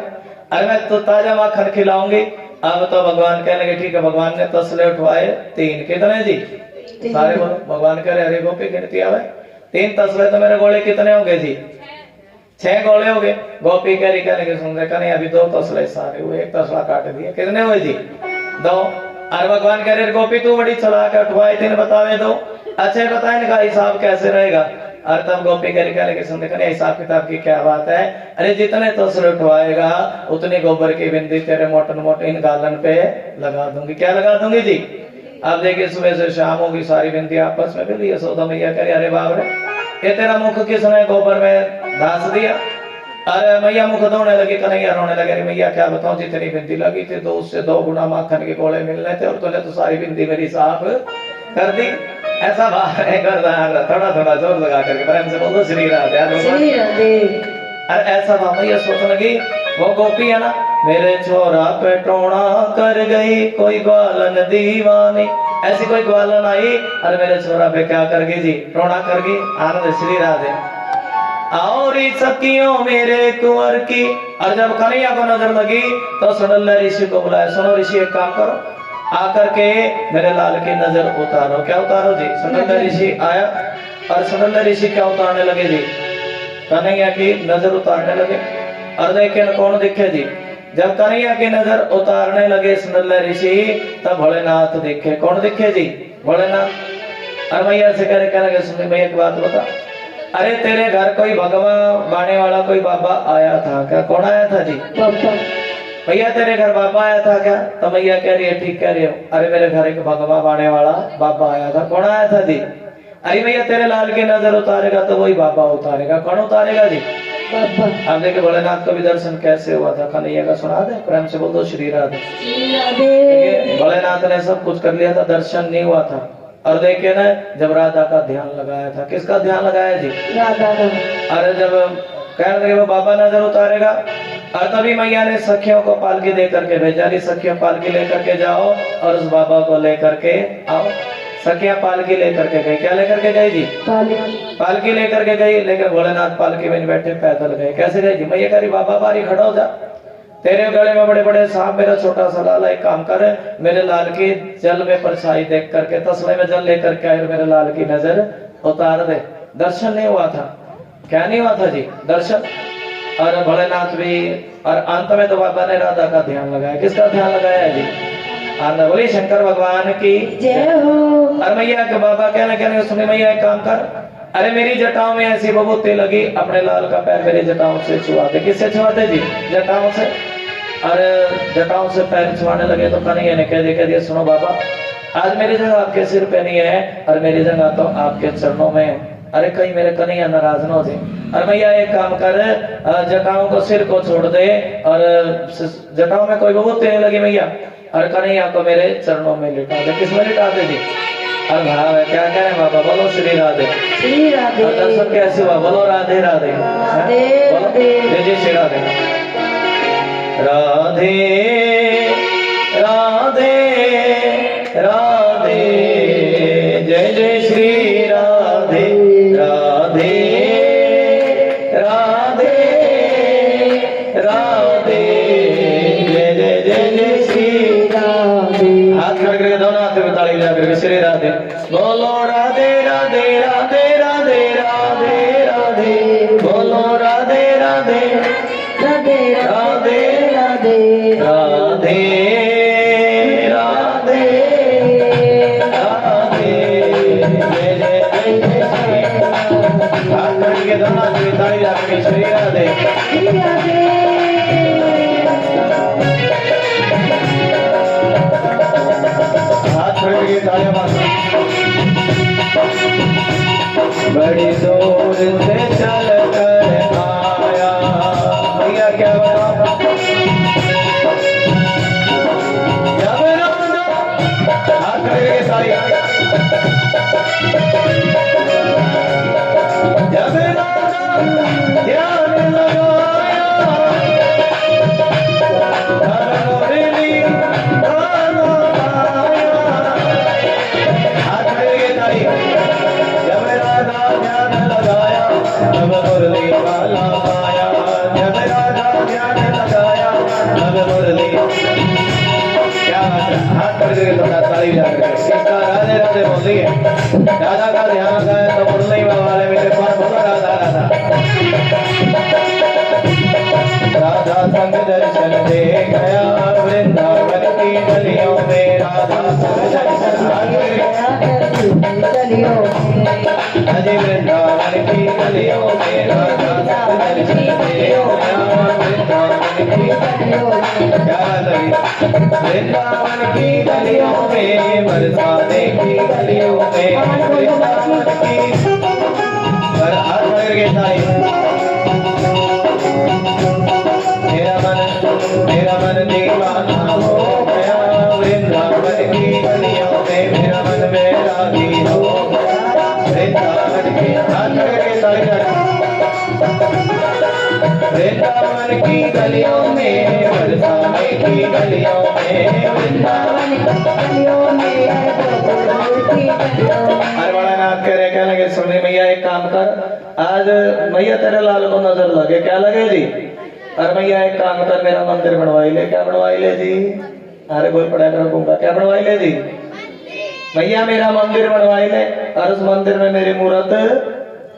अरे मैं तो ताजा माखन खिलाऊंगी। अब तो भगवान कहने लगे ठीक है। भगवान ने तसले उठवाए 3। कितने जी, सारे बोलो। भगवान कह रहे अरे गोपी गिनती आवे 3 तसले तो मेरे गोले कितने होंगे जी, 6 गोले हो गए। गोपी कह रही कहने के सुन रहे कन्हैया अभी 2 तसले सारे हुए, 1 तसला काट दिया। कितने हुए जी, 2। और भगवान कह रहे गोपी तू बड़ी चलाक है, उठवाए 3 बतावे 2। अच्छा बताए इनका हिसाब कैसे रहेगा। और तब गोपी कह रही सुन रहे हिसाब किताब की क्या बात है। अरे जितने तसले उठवाएगा उतनी गोबर की बिंदी तेरे मोटन मोटे इन गालन पे लगा दूंगी। क्या लगा दूंगी जी। अब देखिए सुबह से शाम होगी सारी बिंदी आपस में मिली। यशोदा मैया कह रही अरे बाप रे ये तेरा मुख किसने गोबर में धांस दिया। अरे मैया मुख धोने लगी, कन्हैया रोने लगे। अरे मैया क्या बताऊं जितनी बिंदी लगी थी तो उससे 2 गुना माखन के गोले मिल रहे थे और तूने तो सारी बिंदी मेरी साफ कर दी। ऐसा बात है करता थोड़ा थोड़ा जोर लगा करके प्रेम से बोलो श्री राधे। श्री राधे। अरे ऐसा बाबा ये सोचने लगी वो गोपी है ना, मेरे छोरा पे टोना कर गई कोई ग्वालन दीवानी। ऐसी कोई ग्वालन आई और मेरे छोरा पे क्या कर गई जी, टोना कर गई। आनंद श्री राधे। और सखियों मेरे कुंवर की। और जब कन्हैया को नजर लगी तो सुनल्ला ऋषि को बुलाया, सुनो ऋषि एक काम करो, आकर के मेरे लाल की नजर उतारो। क्या उतारो जी? सुनल्ला ऋषि आया और सुनल्ला ऋषि क्या उतारने लगे जी? कन्हैया की नजर उतारने लगे। और लेकिन कौन दिखे जी? जब कन्हैया की नजर उतारने लगे सुनल्ला ऋषि तब भोलेनाथ दिखे। कौन दिखे जी? भोलेनाथ। और मैया से कहने लगे सुन भैया एक बात बता, अरे तेरे घर कोई भगवान बाणे वाला कोई बाबा आया था क्या? कौन आया था जी? बाबा। भैया तेरे घर बाबा आया था क्या? तो मैया कह रही है ठीक कह रही हो। अरे मेरे घर एक भगवान बाणे वाला बाबा आया था। कौन आया था जी? अरे भैया तेरे लाल की नजर उतारेगा तो वही बाबा उतारेगा। कौन उतारेगा जी? बाबा। अब देखिए भोलेनाथ का भी दर्शन कैसे हुआ था, कन्हैया का सुना दे, प्रेम से बोल दो श्री राधे। श्री राधे। भोलेनाथ ने सब कुछ कर लिया था, दर्शन नहीं हुआ था। और देखिए ना जब राधा का ध्यान लगाया था, किसका ध्यान लगाया जी? राधा का। अरे जब कहने लगे वो बाबा नजर उतारेगा और तभी मैया ने सखियों को पालकी दे करके भेजा, सखियों पालकी लेकर के जाओ और उस बाबा को लेकर के आओ। सखियां पालकी लेकर के गई। क्या लेकर के गई जी? पालकी लेकर के गई। लेकिन भोलेनाथ पालकी में नहीं बैठे, पैदल गए। कैसे गए जी? मैया कह रही बाबा बारी खड़ा हो जा, तेरे गले में बड़े बड़े सांप, मेरा छोटा सा लाल, एक काम कर मेरे लाल की जल में परछाई देख करके तसले में जल लेकर के आए, मेरे लाल की नजर उतार दे। दर्शन नहीं हुआ था। क्या नहीं हुआ था जी? दर्शन। और भोलेनाथ भी। और अंत में तो बाबा ने राधा का ध्यान लगाया। किसका ध्यान लगाया जी? आनंद बोली शंकर भगवान की जय हो। और मैया के बाबा कहने सुने मैया एक काम कर, अरे मेरी जटाओं में ऐसी बबूती लगी, अपने लाल का पैर मेरी जटाओं से छुआते। किससे छुआते जी? जटाओं से। अरे जटाओं से पैर छुआने लगे तो कन्हैया ने कह दिया सुनो बाबा, आज मेरी जगह आपके सिर पे नहीं है और मेरी जगह तो आपके चरणों में है। अरे कहीं मेरे कन्हैया नाराज न हो जाए। और भैया एक काम कर, जटाओं को सिर को छोड़ दे और जटाओं में कोई बबूती नहीं लगी मैया, और कन्हैया को मेरे चरणों में लिटा दे। किसमें लिटा दे जी? और भाव है क्या कह रहे बाबा? बोलो श्री राधे। श्री राधे। और दर्शन कैसे हुआ? बोलो राधे राधे। राधे राधे। जय जय श्री राधे। राधे राधे राधे जय जय श्री राधे। राधे राधे राधे जय जय जय जय श्री राधे। हाथ खड़ करके दोनों हाथ में ताली बजा करके श्री राधे बोलो। राधे राधे राधे राधे राधे राधे बोलो। राधे राधे राधे राधे राधे राधे राधे राधे जय जय जय जय श्री। हाथ खड़ करके दोनों हाथ में ताली बजा करके श्री राधे। श्री राधे। तालियां मारो। बड़ी दूर से चल कर आया भैया क्या बताओ? जब राधा हाथ खड़े तालियां। जब राधा ध्यान लगाया तब मुरली जब राधा ध्यान लगाया तब मुरली वाला आया। जब राधा ध्यान लगाया तब मुरली। क्या हाथ कर के थोड़ा ताली बजा करके इसका राधे राधे बोली है। राधा का ध्यान लगाया तो मुरली वाले में कौन बोला? राधा राधा। राधा संग दर्शन दे गया वृंदावन की गलियों में। राधा संग दर्शन दे गया अजय वृंदावन की गलियों में। राधा संग दर्शन दे गया वृंदावन की गलियों में। क्या लगी? वृंदावन की गलियों में, बरसाने की गलियों में, वृंदावन की। पर हाथ पकड़ के ताली। मेरा मन दीवाना हो गया वृंदावन की गलियों में। मेरा मन बैरागी हो वृंदावन की गलियों में, बरसाने की गलियों में, वृंदावन की गलियों में, अरे बड़ा नाथ कह रहे, क्या लगे सुनने मैया एक काम कर, आज मैया तेरे लाल को नजर लगे, क्या लगे जी? अरे मैया एक काम कर, मेरा मंदिर बनवाई ले। क्या बनवाई ले जी? अरे बोल पड़ा करूंगा, क्या बनवाई ले जी? भैया मेरा मंदिर बनवाई ले, और उस मंदिर में मेरी मूर्त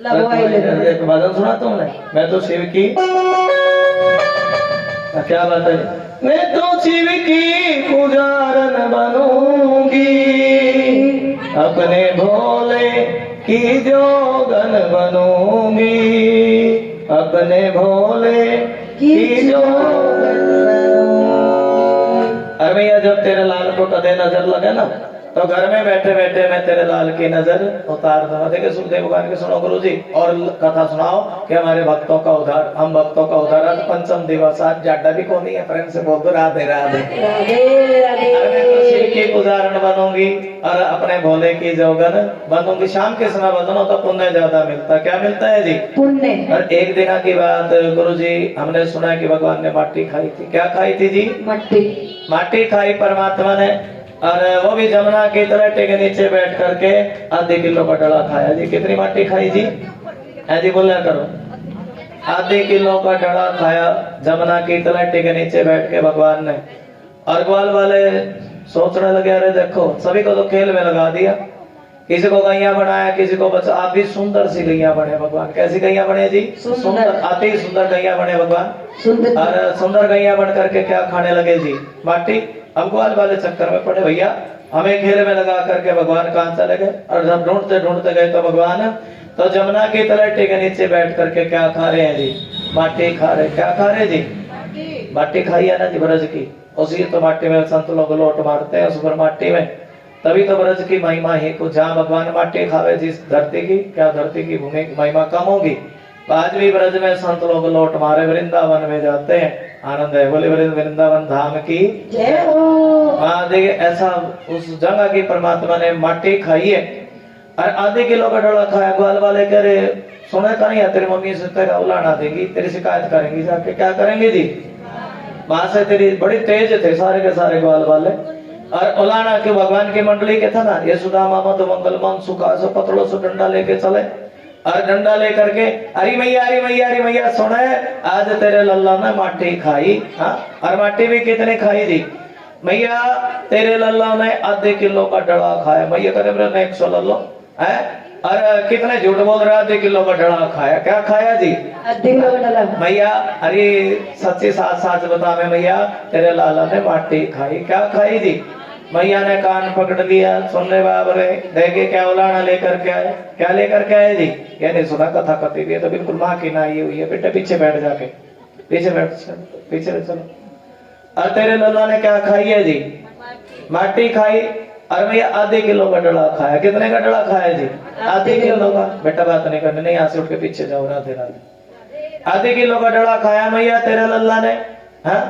लगवाई ले। एक भजन सुना तुमने, मैं तो शिव की, क्या बात है, मैं तो शिव की पुजारन बनूंगी, अपने भोले की जोगन बनूंगी, अपने भोले की जोगन बनूंगी। अरे भैया जब तेरे लाल को कदे नजर लगे ना, तो घर में बैठे बैठे मैं तेरे लाल की नजर उतार दूंगा। देखिए सुखदेव भगवान के सुनो गुरु जी, और कथा सुनाओ कि हमारे भक्तों का उद्धार, हम भक्तों का उद्धार। आज पंचम दिवस, आज जाडा भी कौन है, प्रेम से बोल दो राधे राधे। मैं तो शिव की पुजारन बनूंगी और अपने भोले की जोगन बनूंगी। शाम के समय बनो तो पुण्य ज्यादा मिलता। क्या मिलता है जी? पुण्य। और एक दिन की बात गुरु जी, हमने सुना कि भगवान ने माटी खाई थी। क्या खाई थी जी? माटी खाई परमात्मा ने, और वो भी जमुना की तलहटी के नीचे बैठ करके आधे किलो का डला खाया जी। कितनी माटी खाई जी? ऐसी बोला करो, आधे किलो का डला खाया जमुना की तलहटी के नीचे बैठ के भगवान ने। और ग्वाल वाले सोचने लगे, अरे देखो सभी को तो खेल में लगा दिया, किसी को गैया बनाया, किसी को बच्चा। आप भी सुंदर सी गैया बने भगवान। कैसी गैया बने जी? सुंदर, अति सुंदर गैया बने भगवान। और सुंदर गैया बन करके क्या खाने लगे जी? माटी। अब ग्वाल वाले चक्कर में पड़े, भैया हमें खेल में लगा करके भगवान कहाँ चले गए। और जब ढूंढते ढूंढते गए तो भगवान तो जमुना की तलहटी के नीचे बैठ करके क्या खा रहे हैं जी? माटी खा रहे। क्या खा रहे जी? माटी खाई है ना जी, ब्रज की। उसी तो माटी में संत लोग लोट मारते हैं, उस पर माटी में। तभी तो ब्रज की महिमा ही कुछ, जहाँ भगवान माटी खावे जिस धरती की, क्या धरती की भूमि की महिमा कम होगी? आज भी ब्रज में संत लोग लोट मारे, वृंदावन में जाते हैं, आनंद है। बोले वृंदावन धाम की जय हो। हाँ देखिए, ऐसा उस जगह की परमात्मा ने माटी खाई है और आधे किलो का डोला खाया। ग्वाल वाले कह रहे, सुने का नहीं है, तेरी मम्मी से तेरा उलाना देगी, तेरी शिकायत करेंगी, जाके क्या करेंगे जी? वहां से तेरी बड़ी तेज थे सारे के सारे ग्वाल वाले। और उलाना के भगवान की मंडली के था ना, ये सुदामा मधु मंगल मन सुखा सो पतड़ों से डंडा लेके चले, और डंडा लेकर के अरे मैया अरे मैया अरे मैया सुने, आज तेरे लल्ला ने माटी खाई। हाँ, और माटी भी कितने खाई थी मैया? तेरे लल्ला ने आधे किलो का डड़ा खाया। मैया करे मेरे 100 लल्लो है, और कितने झूठ बोल रहा, आधे किलो का डड़ा खाया। क्या खाया जी? आधे किलो का डड़ा। मैया अरे सच्ची साथ साथ बता मैं, मैया तेरे लाला ने माटी खाई। क्या खाई थी? मैया ने कान पकड़ लिया, सुन ले बाबरे, देखे क्या उलाना लेकर के आए। क्या लेकर के आए जी? क्या नहीं सुना, कथा करती थी तो बिल्कुल माँ की नाई हुई है। बेटा पीछे बैठ, जाके पीछे बैठ, पीछे चलो। और तेरे लल्ला ने क्या खाई है जी? माटी खाई। और भैया आधे किलो का डड़ा खाया। कितने का डड़ा खाया जी? आधे किलो का। बेटा बात नहीं करनी, नहीं यहाँ से उठ के पीछे जाओ, राधे राधे। आधे किलो का डड़ा खाया मैया तेरे लल्ला ने। हाँ,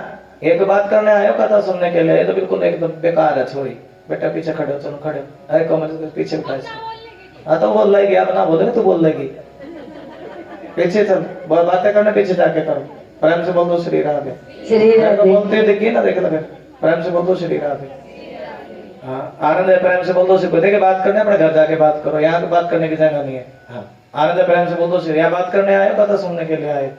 एक बात करने आयो, कथा सुनने के लिए? तो बिल्कुल एकदम बेकार है छोरी। बेटा पीछे खड़े हो, चलो खड़े हो। अरे कमर से पीछे उठा इसको। हाँ तो बोल लेगी, आप ना बोले तो बोल लेगी। पीछे चल, बहुत बातें करने पीछे जाके करो। प्रेम से बोल दो श्री राधे। श्री राधे बोलते देखिए ना, देखे लगे प्रेम से बोल दो श्री राधे। हाँ, आनंद है, प्रेम से बोल दो श्री। देखिए बात करने अपने घर जाके बात करो, यहाँ पे बात करने की जगह नहीं है। हाँ, आनंद है, प्रेम से बोल दो श्री। यहाँ बात करने आए, कथा सुनने के लिए आए।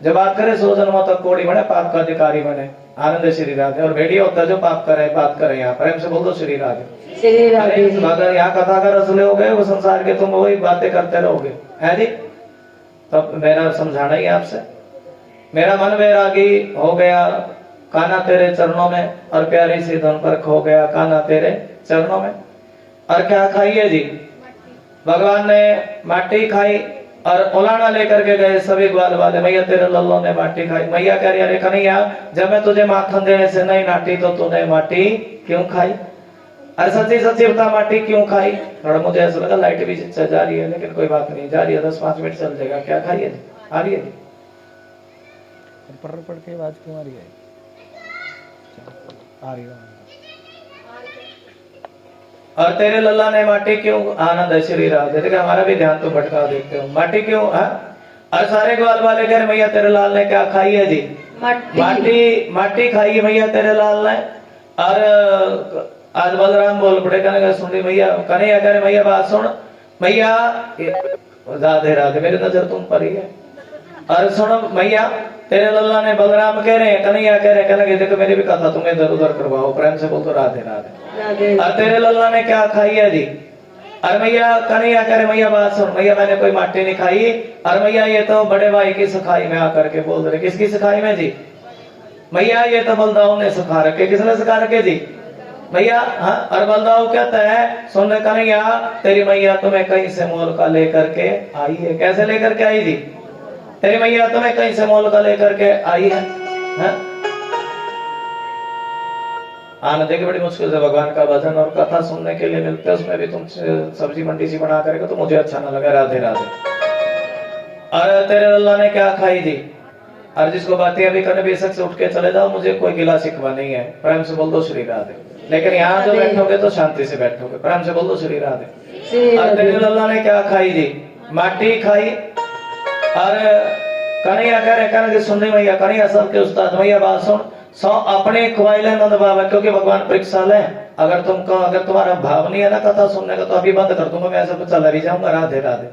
जब बात करे 100 जन्मों तक कोड़ी बने, पाप का अधिकारी बने। आनंद श्री राधे। और भेड़िया होता है जो पाप करे, बात करे, यहाँ प्रेम से बोल दो श्री राधे। श्री राधे। अगर यहाँ कथा का रसले हो गए, वो संसार के तुम वही बातें करते रहोगे, है जी? तब मेरा समझाना ही आपसे, मेरा मन वैरागी हो गया कान्हा तेरे चरणों में, और प्यारी सी धन पर खो गया कान्हा तेरे चरणों में। और क्या खाई है जी? भगवान ने माटी खाई और उलाना लेकर के गए सभी ग्वाल वाले। मैया तेरे लल्लो ने माटी खाई। मैया कह रही, अरे कन्हैया जब मैं तुझे माखन देने से नहीं नाटी तो तूने माटी क्यों खाई? अरे सच्ची सच्ची बता, माटी क्यों खाई? थोड़ा मुझे ऐसा लगा लाइट भी जा रही है, लेकिन कोई बात नहीं, जा रही है, 10-5 मिनट चल जाएगा। क्या खाई है? आ रही है जी? पढ़ के आवाज क्यों आ रही है? आ रही है। और तेरे लल्ला ने माटी क्यों? आनंद है श्री राधे। देखिए हमारा भी ध्यान तो भटका देते हो। माटी क्यों? और सारे ग्वाल वाले कह रहे मैया तेरे लाल ने क्या खाई है जी? मट्टी माटी माटी खाई है मैया तेरे लाल ने। और आज बलराम बोल पड़े, कहने सुन रही मैया, कन्हैया कह रहे मैया बात सुन मैया, राधे राधे, मेरी नजर तुम पर ही है। और सुनो मैया, तेरे लल्ला ने, बलराम कह रहे हैं, कन्हैया कह रहे हैं, कहने देखो मेरी भी कथा तुम्हें इधर उधर करवाओ, प्रेम से बोल तो राधे राधे। राधे और तेरे लल्ला ने क्या खाई है जी? और मैया, कन्हैया कह रहे मैया बात सुन मैया, मैंने कोई माटी नहीं खाई। और मैया ये तो बड़े भाई की सिखाई में आकर के बोल रहे, किसकी सिखाई में जी? मैया ये तो बलदाऊ ने सिखा रखे। किसने सिखा रखे जी? मैया। हाँ, और बलदाऊ कहता है सुन कन्हैया, तेरी मैया तुम्हें कहीं से मोल का लेकर के आई है। कैसे लेकर के आई जी? तेरी मैया तुम्हें कहीं से मोल का लेकर के आई है। आना देखिए, बड़ी मुश्किल से भगवान का भजन और कथा सुनने के लिए मिलते हैं, उसमें भी तुम सब्जी मंडी सी बना करके तो मुझे अच्छा ना लगा। राधे राधे। और तेरे अल्लाह ने क्या खाई जी? और जिसको बातें अभी करने बेशक से उठ के चले जाओ, मुझे कोई गिला शिकवा नहीं है, प्रेम से बोल दो श्री राधे। लेकिन यहाँ जो बैठोगे तो शांति से बैठोगे, प्रेम से बोल दो श्री राधे। और तेरे अल्लाह ने क्या खाई जी? माटी खाई। और कन्हैया कह रहे, कहने सुन रही मैया, कन्हैया सबके उस्ताद, मैया बात सुन, सौ अपने खुआइले नंद बाबा, क्योंकि भगवान परीक्षा ले। अगर तुम्हारा भाव नहीं है ना कथा सुनने का, तो अभी बंद कर दूंगा, मैं ऐसा चला भी जाऊंगा। राधे राधे।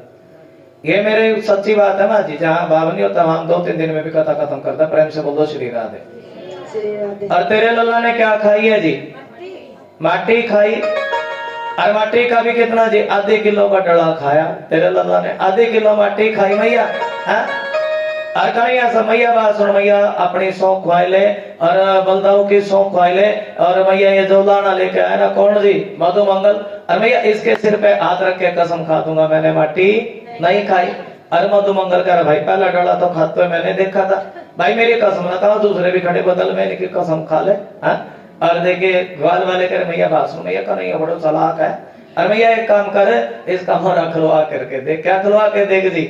ये मेरे सच्ची बात है ना जी, जहाँ भाव नहीं होता वहां 2-3 दिन में भी कथा खत्म करता। प्रेम से बोलो श्री राधे। और तेरे लल्ला ने क्या खाई है जी? माटी खाई। और माटी का भी कितना जी? आधे किलो का डला खाया तेरे लल्ला ने, आधे किलो माटी खाई मैया। और कन्हैया से मैया बात सुन मैया, अपनी सौंफ खुआई ले और बलदाऊ की सौंफ खुआई ले। और मैया ये जो लाना लेके आया ना, कौन जी? मधु मंगल। और मैया इसके सिर पे हाथ रख के कसम खा दूंगा, मैंने माटी नहीं खाई। अरे मधु मंगल कर भाई, पहला डला तो खाते हुए मैंने देखा था भाई, मेरी कसम ना कहा, दूसरे भी खड़े बदल में इनकी कसम खा ले। और देखिए ग्वाल वाले करे मैया बात सुन मैया, कन्हैया बड़ो चालाक है। और मैया एक काम करे, इसका मोहरा खुलवा करके देख। क्या खुलवा के देख जी?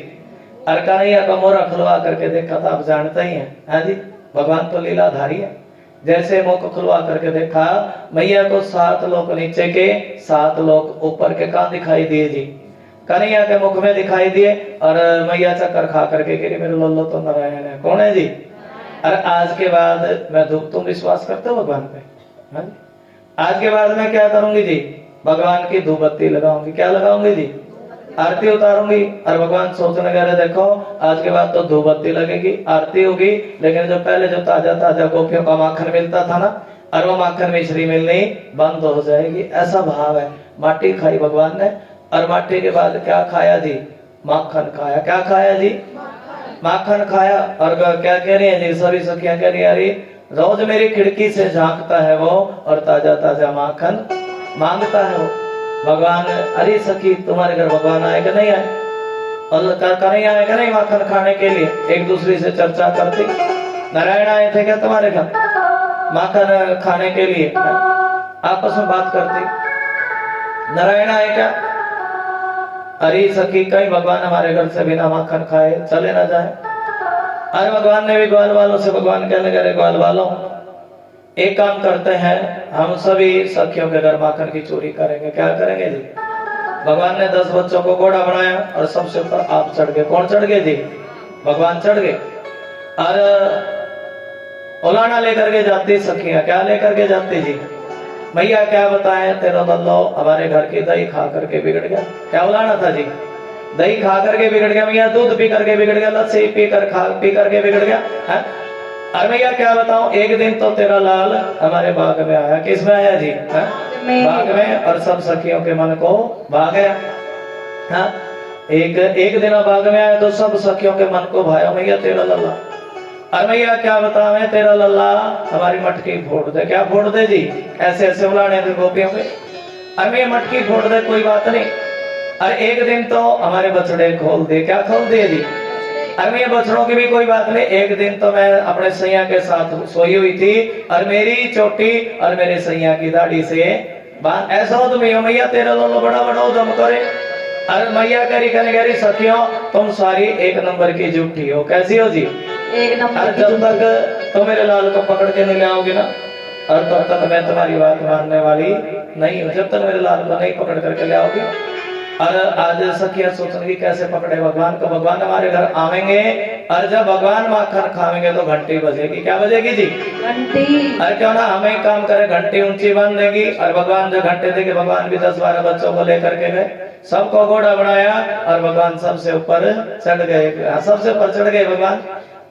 और कन्हैया का मोहरा खुलवा करके देखा था, आप जानते ही हैं। हाँ जी, भगवान तो लीलाधारी है। जैसे मुख को खुलवा करके देखा, मैया को 7 लोक नीचे के 7 लोक ऊपर के कहाँ दिखाई दिए जी? कन्हैया के मुख में दिखाई दिए। और मैया चक्कर खा करके गिरी, मेरे लोल्लो तो नारायण है। कौन है जी? अरे आज के बाद मैं तुम विश्वास करते हो भगवान पे? आज के बाद मैं क्या करूंगी जी? भगवान की धूप बत्ती लगाऊंगी। क्या लगाऊंगी जी? आरती उतारूंगी। और भगवान सोचने लगे, देखो आज के बाद तो धूप बत्ती लगेगी, आरती होगी, लेकिन जो पहले जो ताजा ताजा गोपियों का माखन मिलता था ना, और वो माखन मिश्री मिलनी बंद हो जाएगी। ऐसा भाव है। माटी खाई भगवान ने। और माटी के बाद क्या खाया जी? माखन खाया। क्या खाया जी? माखन खाया। और क्या कह रही है जी? सभी सखियां कह रही है, अरे रोज मेरी खिड़की से झांकता है वो, और ताजा ताजा माखन मांगता है वो। भगवान, अरे सखी तुम्हारे घर भगवान आए कि नहीं आए? और कन्हैया आए कि नहीं माखन खाने के लिए? एक दूसरे से चर्चा करती। नारायण आए थे क्या तुम्हारे घर माखन खाने के लिए? आपस में बात करती। नारायण आए क्या? अरे सखी कहीं भगवान हमारे घर से बिना माखन खाए चले ना जाए। अरे भगवान ने भी ग्वाल वालों से, भगवान कहने लगे, ग्वाल वालों एक काम करते हैं, हम सभी सखियों के घर माखन की चोरी करेंगे। क्या करेंगे जी? भगवान ने 10 बच्चों को घोड़ा बनाया और सबसे ऊपर आप चढ़ गए। कौन चढ़ गए जी? भगवान चढ़ गए। और उलाना लेकर के जाती सखियां। क्या लेकर के जाती जी? मैया क्या बताएं, तेरा बल्लो हमारे घर की दही खा करके बिगड़ गया। क्या उलाना था जी? दही खा करके बिगड़ गया। मैया दूध पी करके बिगड़ गया, लस्सी पी करके बिगड़ गया है। अरे भैया क्या बताऊं, एक दिन तो तेरा लाल हमारे बाग में आया। किस में आया जी? बाग में। और सब सखियों के मन को भा गया। हाँ, एक दिन बाग में आया तो सब सखियों के मन को भाया मैया तेरा लल्ला। अरे भैया क्या बतावे, तेरा लल्ला हमारी मटकी फोड़ दे। क्या फोड़ दे जी? ऐसे ऐसे बुलाने थे गोपियों के। अरे भैया मटकी फोड़ दे, कोई बात नहीं। अरे एक दिन तो हमारे बछड़े खोल दे। क्या खोल दिए जी? अरे ये बछड़ों की भी कोई बात नहीं। एक दिन तो मैं अपने सैया के साथ सोई हुई थी, और मेरी चोटी और मेरे सैया की दाढ़ी से ऐसा हो तो मैया तेरा लोलो बड़ा बड़ा उदम करे। अरे मैया करी करी सखियों, तुम सारी 1 नंबर की झूठी हो। कैसी हो जी? 1 नंबर। जब तक तो मेरे लाल को पकड़ के नहीं ले आओगे ना, और तब तक मैं तुम्हारी बात मानने वाली नहीं हूँ। जब तक मेरे लाल को नहीं पकड़ करके ले आओगे, और आज सखिया सोचेंगी कैसे पकड़े भगवान को। भगवान हमारे घर आवेंगे और जब भगवान माखन खावेंगे तो घंटी बजेगी। क्या बजेगी जी? घंटी। अरे क्यों ना हमें काम करे, घंटी ऊंची बांध देगी। और भगवान जो घंटे देके भगवान भी 10-12 बच्चों को लेकर के गए, सबको घोड़ा बनाया और भगवान सबसे ऊपर चढ़ गए, सबसे ऊपर चढ़ गए भगवान।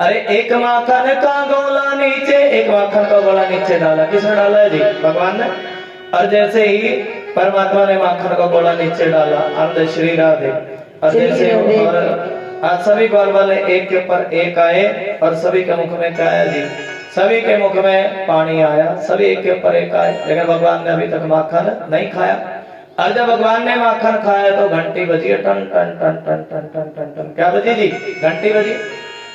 अरे एक माखन का गोला नीचे, एक माखन का गोला नीचे डाला। किसने डाला है जी? भगवान ने। और जैसे ही परमात्मा ने माखन का गोला नीचे डाला, आनंद श्री राधे। और जैसे और आज सभी ग्वाल वाले एक के ऊपर एक आए और सभी के मुख में क्या आया जी? सभी के मुख में पानी आया, सभी एक के ऊपर एक आए। लेकिन भगवान ने अभी तक माखन नहीं खाया। और जब भगवान ने माखन खाया तो घंटी बजी, टन टन टन टन टन टन टन टन। क्या बजी जी? घंटी बजी।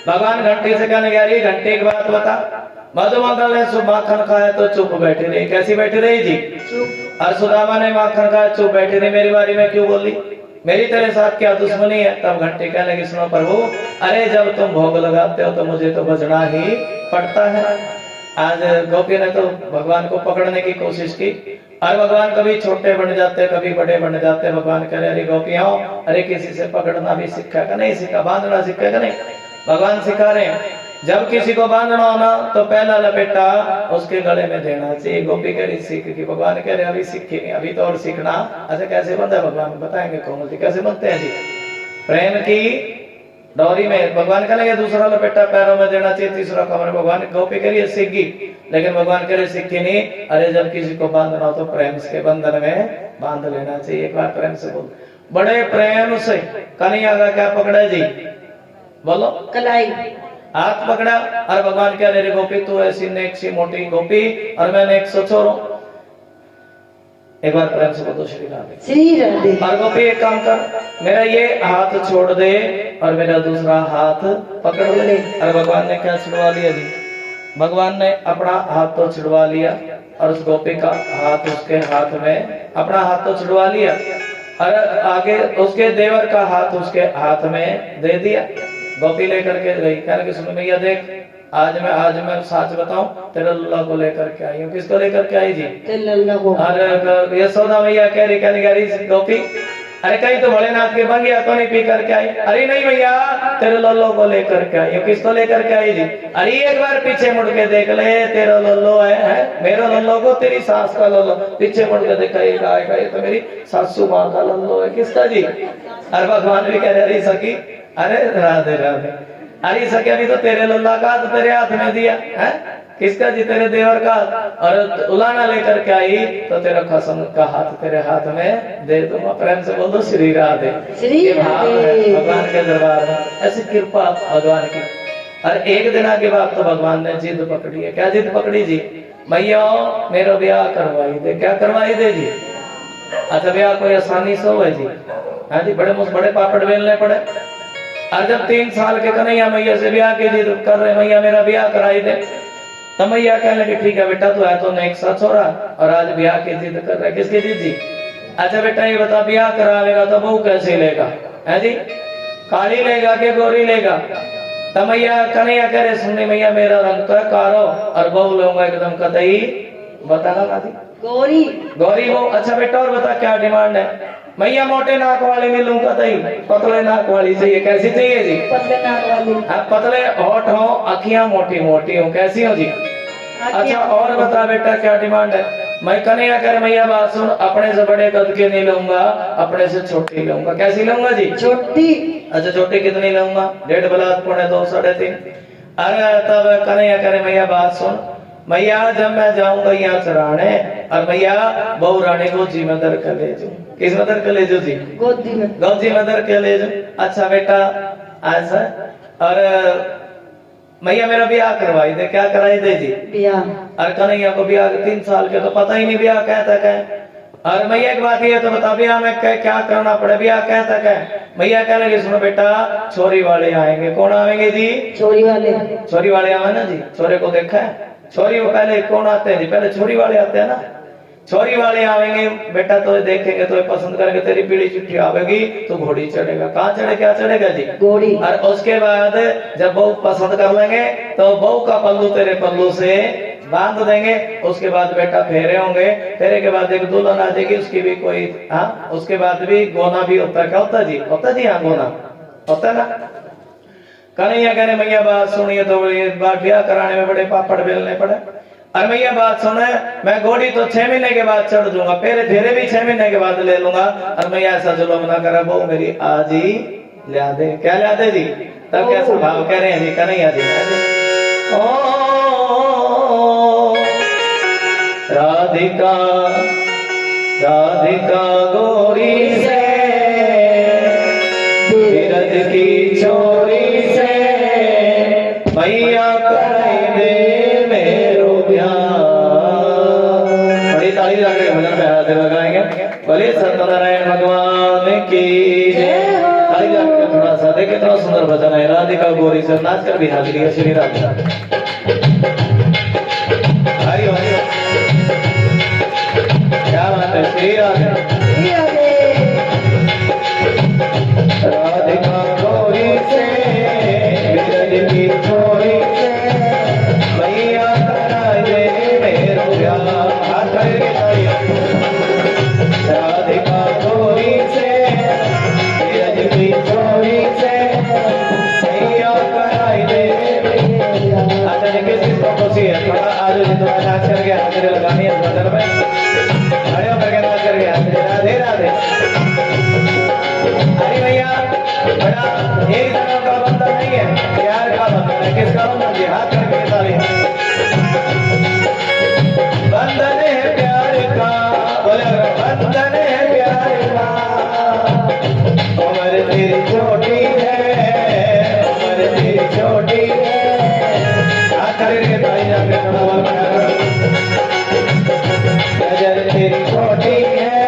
भगवान घंटी से कहने गया, घंटी की बात बता। मधुमंगल ने सुबह माखन खाया तो चुप बैठी रही। कैसी बैठी रही जी? चुप। और सुदामा ने माखन खाया, चुप बैठी रही। मेरी बारी में क्यों बोली? मेरी तेरे साथ क्या दुश्मनी है? तब घंटी कहने लगी, सुनो प्रभु, अरे जब तुम भोग लगाते हो तो मुझे तो बजना ही पड़ता है। आज गोपी ने तो भगवान को पकड़ने की कोशिश की और भगवान कभी छोटे बन जाते, कभी बड़े बन जाते। भगवान कह रहे, अरे गोपियों, अरे किसी से पकड़ना भी सीखा का नहीं सीखा, बांधना सीखा का नहीं। भगवान सिखा रहे हैं, जब किसी को बांधना होना तो पहला लपेटा उसके गले में देना चाहिए। गोपी कह रही सीख की, भगवान कह रहे अभी सीखी नहीं, अभी तो और सीखना। अच्छा कैसे बनता है भगवान बताएंगे, कोमल जी कैसे बनते हैं जी? प्रेम की डोरी में भगवान कह लगे दूसरा लपेटा पैरों में देना चाहिए, तीसरा कमर। भगवान गोपी कह रही सीखी, लेकिन भगवान कह रहे सीखी नहीं। अरे जब किसी को बांधना हो तो प्रेम के बंधन में बांध लेना चाहिए। एक बार प्रेम से बोल, बड़े प्रेम से कन्हैया का क्या पकड़ा जी? बोलो। कलाई। हाथ पकड़ा और भगवान कह रहे, गोपी तू ऐसी नेक सी मोटी गोपी और मैं नेक सो छोरो। एक बार प्रेम से बोलो श्री राधे। श्री राधे। और गोपी एक काम कर, मेरा ये हाथ छोड़ दे और मेरा दूसरा हाथ पकड़ ले। और भगवान ने क्या छुड़वा लिया जी? भगवान ने अपना हाथ तो छुड़वा लिया और उस गोपी का हाथ उसके हाथ में, अपना हाथ तो छुड़वा लिया और आगे उसके देवर का हाथ उसके हाथ में दे दिया। गोपी लेकर के गई, कह रही सुनो भैया देख, आज मैं सच बताऊं, तेरे लल्ला को लेकर के आई हूँ। किसको लेकर के आई जी? तेरे लल्ला को। और यशोदा मैया कह रही गोपी, अरे कहीं तो भोलेनाथ के बंगिया तो नहीं पी करके आई? अरे नहीं भैया, तेरे लल्लो को लेकर के आई हूँ। किसको लेकर के आई जी? अरे एक बार पीछे मुड़ के देख ले, तेरा लल्लो है मेरा लल्लो को तेरी सास का लल्लो। पीछे मुड़ के देखा, ये तो मेरी सासू माँ का लल्लो है। किसका जी? अरे भगवान भी कह रहे सखी, अरे राधे राधे, अरे सखी अभी तो तेरे लल्ला का तो तेरे हाथ में दिया है। किसका जी? तेरे देवर का। और उलाना लेकर के आई तो तेरा खसम का हाथ तेरे हाथ में दे दूंगा। प्रेम से बोलो श्री राधे। श्री राधे। भगवान के दरबार में ऐसी कृपा भगवान की। और एक दिन आगे बात तो भगवान ने जिद पकड़ी है। क्या जिद पकड़ी जी? भैया मेरा ब्याह करवाई दे। क्या करवाई दे जी? अच्छा ब्याह कोई आसानी से हो जी? हाँ जी, बड़े पापड़ बेलने पड़े। और जब 3 साल के कन्हैया मैया से ब्याह की जिद कर रहे, मैया मेरा ब्याह कराई दे, तो मैया कहने लगी ठीक है बेटा, तू है तो नेक सा छोरा और आज ब्याह की जिद कर रहा है। किसकी जिद जी? अच्छा बेटा ये बता, ब्याह करा लेगा तो बहू कैसे लेगा? है जी, काली लेगा कि गोरी लेगा? तो मैया कन्हैया कह रहे सुननी मैया, मेरा रंग तो है कारो और बहू लूंगा एकदम कतई। बताना दादी। गौरी। गौरी वो। अच्छा बेटा और बता क्या डिमांड है? मैया मोटे नाक वाली नहीं लूंगा तई, पतले नाक वाली चाहिए। कैसी चाहिए जी? पतले नाक वाली। पतले होठ हो, अखियां मोटी मोटी हो, कैसी हो जी? अच्छा और बता बेटा क्या डिमांड है? मैं कन्हैया कर मैया बात सुन, अपने से बड़े कद के नहीं लूंगा, अपने से छोटी लूंगा। कैसी लूंगा जी? छोटी। अच्छा छोटी कितनी लूंगा? 1.5 बलात पौने 2 साढ़े 3। अरे तब कन्हैया करे मैया बात सुन, मैया जब मैं जाऊंगा यहाँ चराने और मैया बहु रानी गोदी में दर कर ले जाऊं। किस में दर कर ले जाऊं जी? गोदी में दर के ले जाऊं। अच्छा बेटा ऐसा, और मैया मेरा ब्याह करवाई दे। क्या कराई दे जी? ब्याह। और कन्हैया को ब्याह 3 साल के तो पता ही नहीं ब्याह कहता है। और मैया की बात ये तो बता ब्याह में क्या करना पड़े? ब्याह कहता है। मैया कह लगे सुनो बेटा, छोरी वाले आएंगे। कौन आएंगे जी? छोरी वाले आवे ना जी। छोरे को देखा है? छोरी वो पहले कौन आते हैं जी? पहले छोरी वाले आते हैं ना। छोरी वाले आएंगे बेटा, तो देखेंगे तो पसंद करेंगे, तेरी पीली चिट्ठी आवेगी तो घोड़ी चढ़ेगा। कहाँ चढ़े? क्या चढ़ेगा जी? घोड़ी। और उसके बाद जब बहू पसंद कर लेंगे तो बहू का पल्लू तेरे पल्लू से बांध देंगे, उसके बाद बेटा फेरे होंगे, फेरे के बाद एक दुल्हन आ जाएगी, उसकी भी कोई उसके बाद भी गोना भी होता है। क्या होता जी? होता जी, हाँ गोना होता है ना। कन्हैया कहने मैया बात सुनिए तो ब्याह कराने में बड़े पापड़ बेलने पड़े। और मैया बात सुने, मैं घोड़ी तो 6 महीने के बाद चढ़ दूंगा, फेरे फेरे भी 6 महीने के बाद ले लूंगा। और मैया ऐसा जुल्म ना करा, वो मेरी आज ही ला दे। क्या ला दे जी? तब कैसा भाव कह रहे हैं जी कन्हैया जी? ओ राधिका राधिका गोरी से बिरज की छोरी से मैया कराई दे मेरो ब्याह। बड़ी ताली लगा के भजन पे हाथ लगाएंगे। बोले सत्यनारायण भगवान की ताली लगा के थोड़ा सा देखे, कितना सुंदर भजन है। राधिका गोरी से नाच कर भी हाजिरी है श्री राधिका। हरि हरि क्या बात है, श्री राधे राधिका गोरी से बिरज की छोरी से मैया कराई दे मेरो ब्याह। हाथ करके तालियां। राधिका गोरी से बिरज की छोरी से मैया कराई दे। अच्छा जी, किस को खुशी है? थोड़ा आज जी तो नाच करके हाजिरी लगानी है भजन में, खड़े होकर के नाच करके हाजिरी। राधे राधे। अरे भैया बड़ा एक जगह का बंधन नहीं है, प्यार का बंधन है। किसका बंधन जी? हाथ करके ताली। बंधन है प्यार का, बोले बंधन है प्यार का। उम्र तेरी छोटी है, उम्र तेरी छोटी है। हाथ करके ताली जाके थोड़ा और बना करो। नजर तेरी छोटी है,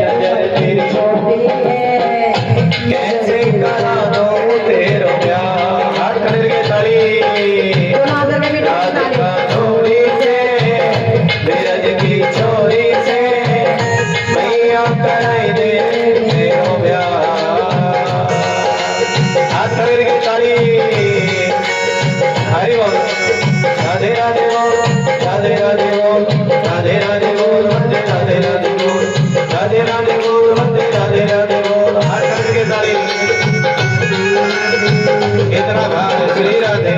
नजर तेरी छोटी है। कैसे करा दो तेरो प्यार। हाथ करके ताली। राधिका छोरी से बिरज की छोरी से मैया कराई दे मेरो ब्याह। हाथ करके ताली। हरि बोल। राधे राधे बोल, राधे राधे बोल, राधे राधे बोल, वंदे राधे राधे बोल, राधे राधे बोल, वंदे राधे राधे बोल। हाथ करके ताली। इतना भाव है श्री राधे।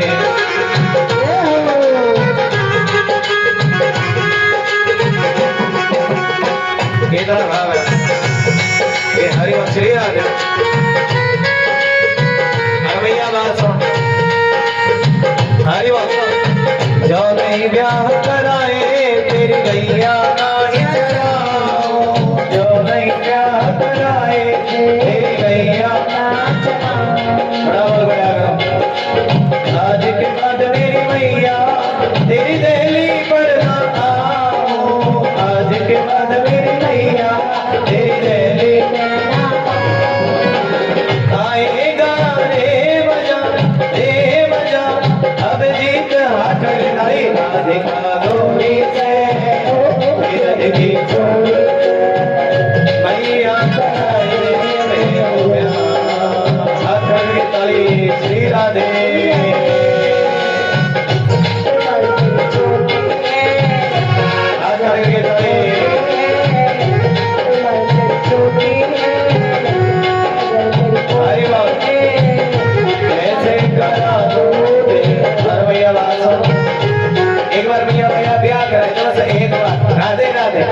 इतना भाव है ये हरि और श्री राधे। भैया बात सुन, हरि जो नहीं ब्याह कराए तेरी गैया नहीं चराओ। जो नहीं ब्याह कराए तेरी गैया बड़ा बोल गया करो। आज के बाद मेरी मैया तेरी दहली पर ना आओ। आज के बाद मेरी मैया तेरी दहली पर ना आएगा रे मजा अब जीत हाथ लगाई। राधिका गोरी से बिरज की छोरी मैया कराई दे मेरो ब्याह। हाथ करके ताली। श्री राधे। हाथ करके ताली। हरि बोल। कैसे करा दो तेरा भैया बात सुनो। एक बार भैया भैया ब्याह कराए चलो से एक बार। राधे राधे।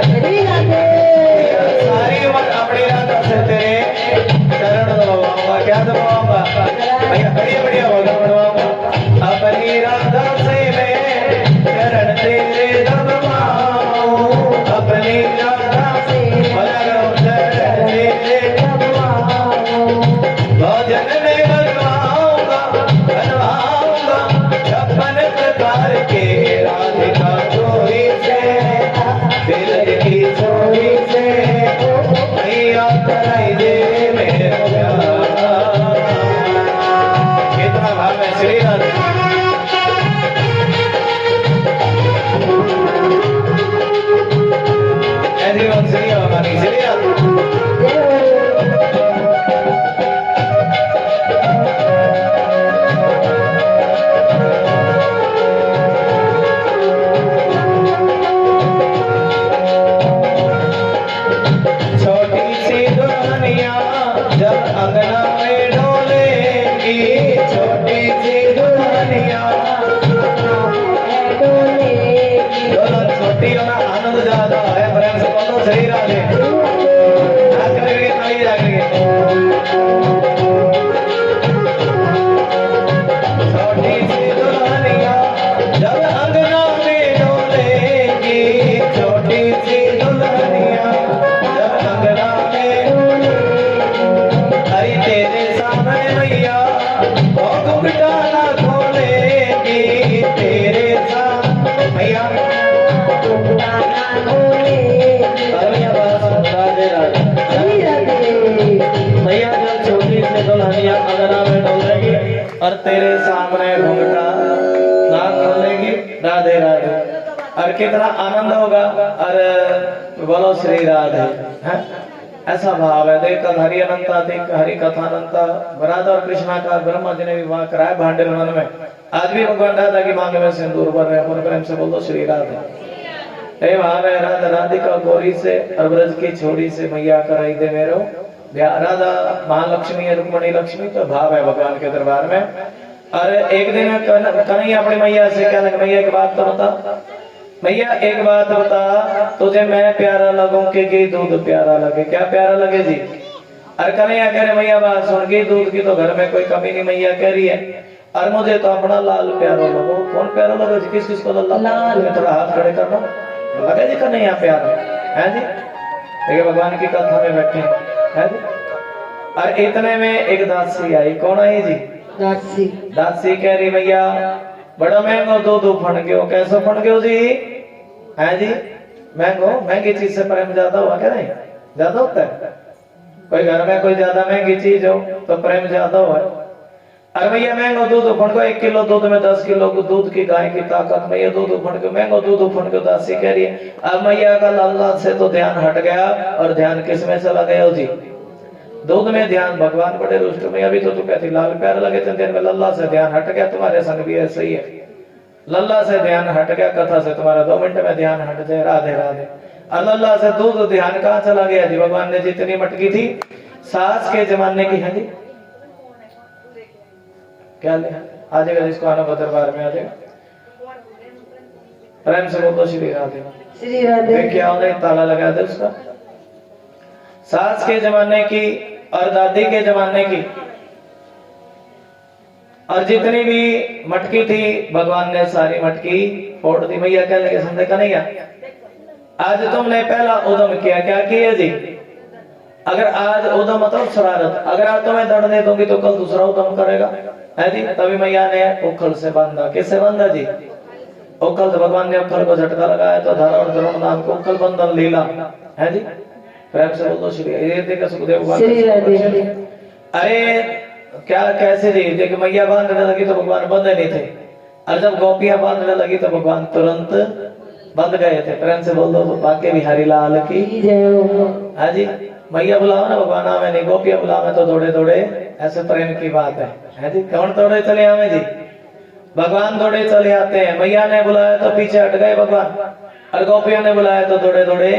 सारी उम्र अपनी राधा से तेरे चरण दबाऊंगा। क्या दबाऊंगा भैया? बढ़िया बढ़िया होगा दबाऊंगा। अपनी राधा से मैं चरण तेरे दबाऊं। अपनी राधा से चरण तेरे दबाऊं। भजन में बनवाऊंगा बनवाऊंगा 56 प्रकार के। राधिका गोरी से बिरज की छोरी से मैया कराई दे मेरो ब्याह। कितना भाव है श्री राधे। श्री राधे। हाथ करेंगे ताली जाएंगे। छोटी सी दुल्हनिया जब अंगना में डोलेगी, छोटी सी दुल्हनिया जब अंगना में, अरे तेरे सामने मैया वो घुंघटा ना खोलेगी, तेरे सामने मैया घुंघटा ना खोलेगी। राधे राधे। मैया जब छोटी सी दुल्हनिया अंगना में डोलेगी और तेरे सामने घुंघटा ना खोलेगी। राधे राधे। और कितना आनंद होगा। और बोलो श्री राधे। हैं? ऐसा भाव है। देख हरि अनंता देख हरि कथा अनंता। राधा और कृष्णा का ब्रह्मा जी ने विवाह कराया भांडे वन में। आज भी भगवान राधा की मांग में सिंदूर भर रहे हैं। पूर्ण प्रेम से बोलो श्री राधे। हे भाव है। राधा राधिका गौरी से और ब्रज की छोड़ी से मैया कराई दे मेरो। राधा महालक्ष्मी है, रुक्मणी लक्ष्मी, तो भाव है भगवान के दरबार में। और एक दिन कन्हैया अपनी मैया से क्या लगे, मैया एक बात तो बता, मैया एक बात बता, तुझे मैं प्यारा लगूं कि दूध प्यारा लगे? क्या प्यारा लगे जी? और कन्हैया कह रहे मैया बात सुन गई, दूध की तो घर में कोई कमी नहीं, मैया कह रही है। और मुझे तो अपना लाल प्यारा लगो। कौन प्यारा लगे जी? किस किस को लाल? थोड़ा हाथ खड़े करना लगे जी कन्हैया प्यारा है जी। देखिए भगवान की कथा में बैठे है जी। और इतने में एक दासी आई। कौन आई जी? दासी। दासी कह रही भैया बड़ा महंगो दूध फट गयो। कैसे फट गयो जी? है जी महंगो, महंगी चीज से प्रेम ज्यादा हुआ क्या? नहीं ज्यादा होता है। कोई घर में कोई ज्यादा महंगी चीज हो तो प्रेम ज्यादा हुआ। अरे भैया महंगो दूध फट गयो। 1 किलो दूध में 10 किलो दूध की गाय की ताकत में ये दूध फट गयो, महंगो दूध फट गयो। दासी कह रही है। अब मैया का अल्लाह से तो ध्यान हट गया। और ध्यान किस में चला गया जी? दूध में ध्यान। भगवान बड़े रुष्ट में। अभी तो तू कहती लाल प्यार लगे थे, दिन में लल्ला से ध्यान हट गया। तुम्हारे संग भी ऐसे ही है। लल्ला से ध्यान हट गया, कथा से तुम्हारा 2 मिनट में ध्यान हट जाए। राधे राधे। और लल्ला से दूध ध्यान कहाँ चला गया जी? भगवान ने जितनी मटकी थी सास के जमाने की है जी, क्या ले आ जाएगा जिसको आना हो दरबार में आ जाएगा। प्रेम से बोलो श्री राधे। श्री राधे। क्या होने ताला लगा दे उसका। सास के जमाने की और दादी के जमाने की और जितनी भी मटकी थी भगवान ने सारी मटकी फोड़ दी। भैया क्या लगे समझे का नहीं? आज तुमने पहला उदम किया। क्या किया जी? अगर आज उदम मतलब शरारत, अगर आज तुम्हें दंड दे दूंगी तो कल दूसरा उदम करेगा है जी। तभी मैया ने उखल से बांधा। किससे बांधा जी? उखल से। भगवान ने उखल को झटका लगाया तो धरा और द्रोण नाम को उखल बंधन लीला है जी। प्रेम से बोलो श्री। ये देखा सुखदेव भगवान। अरे क्या कैसे जी? देखिए मैया बांधने लगी तो भगवान बंधे नहीं थे। और जब गोपियां बांधने लगी तो भगवान तुरंत बंध गए थे। प्रेम से बोल दो बाके बिहारी लाल की जय हो। हाँ जी। मैया बुलाओ ना भगवान आवे नहीं, गोपियां बुलावे तो दौड़े दौड़े। ऐसे प्रेम की बात है जी। कौन दौड़े चले आवे जी? भगवान दौड़े चले आते हैं। मैया ने बुलाया तो पीछे हट गए भगवान, और गोपियों ने बुलाया तो दौड़े दौड़े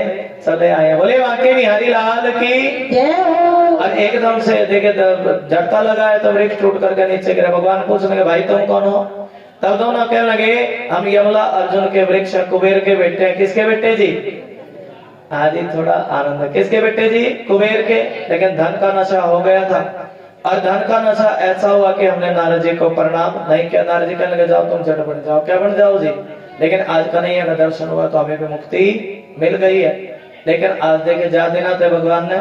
चले आए। बोले बाके बिहारी लाल की जय हो। और एकदम से देखे झटका लगाया तो वृक्ष टूट करके नीचे गिरा। भगवान पूछने लगे भाई तुम कौन हो? तब दोनों कहने लगे हम यमला अर्जुन के वृक्ष कुबेर के बेटे हैं। किसके बेटे जी? हाँ जी थोड़ा आनंद है। किसके बेटे जी? कुबेर के। लेकिन धन का नशा हो गया था। और धन का नशा ऐसा हुआ कि हमने नारद जी को प्रणाम नहीं किया। नारद जी कहने लगे जाओ तुम जड़ बन जाओ। क्या बन जाओ जी? लेकिन आज कन्हैया का दर्शन हुआ तो हमें भी मुक्ति मिल गई है। लेकिन आज देखे जा देना थे भगवान ने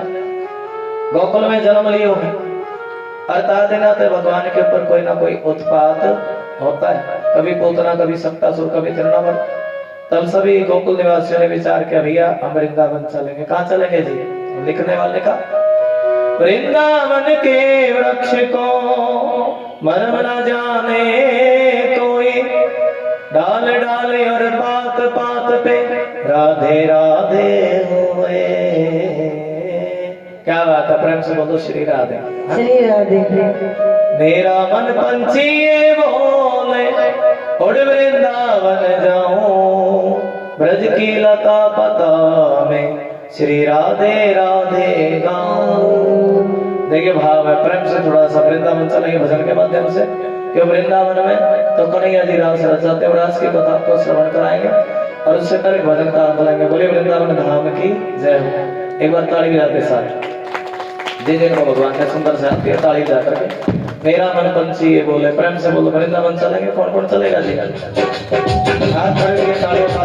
गोकुल में जन्म लियो है। और ता देना थे भगवान के ऊपर कोई ना कोई उत्पात होता है। कभी पूतना, कभी सप्तासुर, कभी तिरुनावर। तब सभी गोकुल निवासियों ने विचार किया भैया हम वृंदावन चलेंगे। कहाँ चलेंगे जी? लिखने वाले का वृंदावन के वृक्ष को मर्म न जाने कोई, डाल डाल और पात पात पे राधे राधे हुए। क्या बात है? प्रेम से बोलो श्री राधे। श्री राधे। मेरा मन पंछी ये बोले उड़ वृंदावन जाऊं, ब्रज की लता पता में श्री राधे राधे गाऊं। देखिए भाव है। प्रेम से थोड़ा सा वृंदावन चलेंगे भजन के माध्यम से। क्यों वृंदावन में तो कन्हैया जी रास रचाते और रास की कथा आपको श्रवण कराएंगे। और उससे पहले भजन का बुलाएंगे। बोले वृंदावन धाम की जय हो। एक बार ताली बजाते साथ जिन जिनको भगवान ने सुंदर से आती है ताली बजा करके मेरा मन पंछी ये बोले प्रेम से बोलो वृंदावन चलेंगे। कौन कौन चलेगा जी? हाथ खड़े करके तालियों का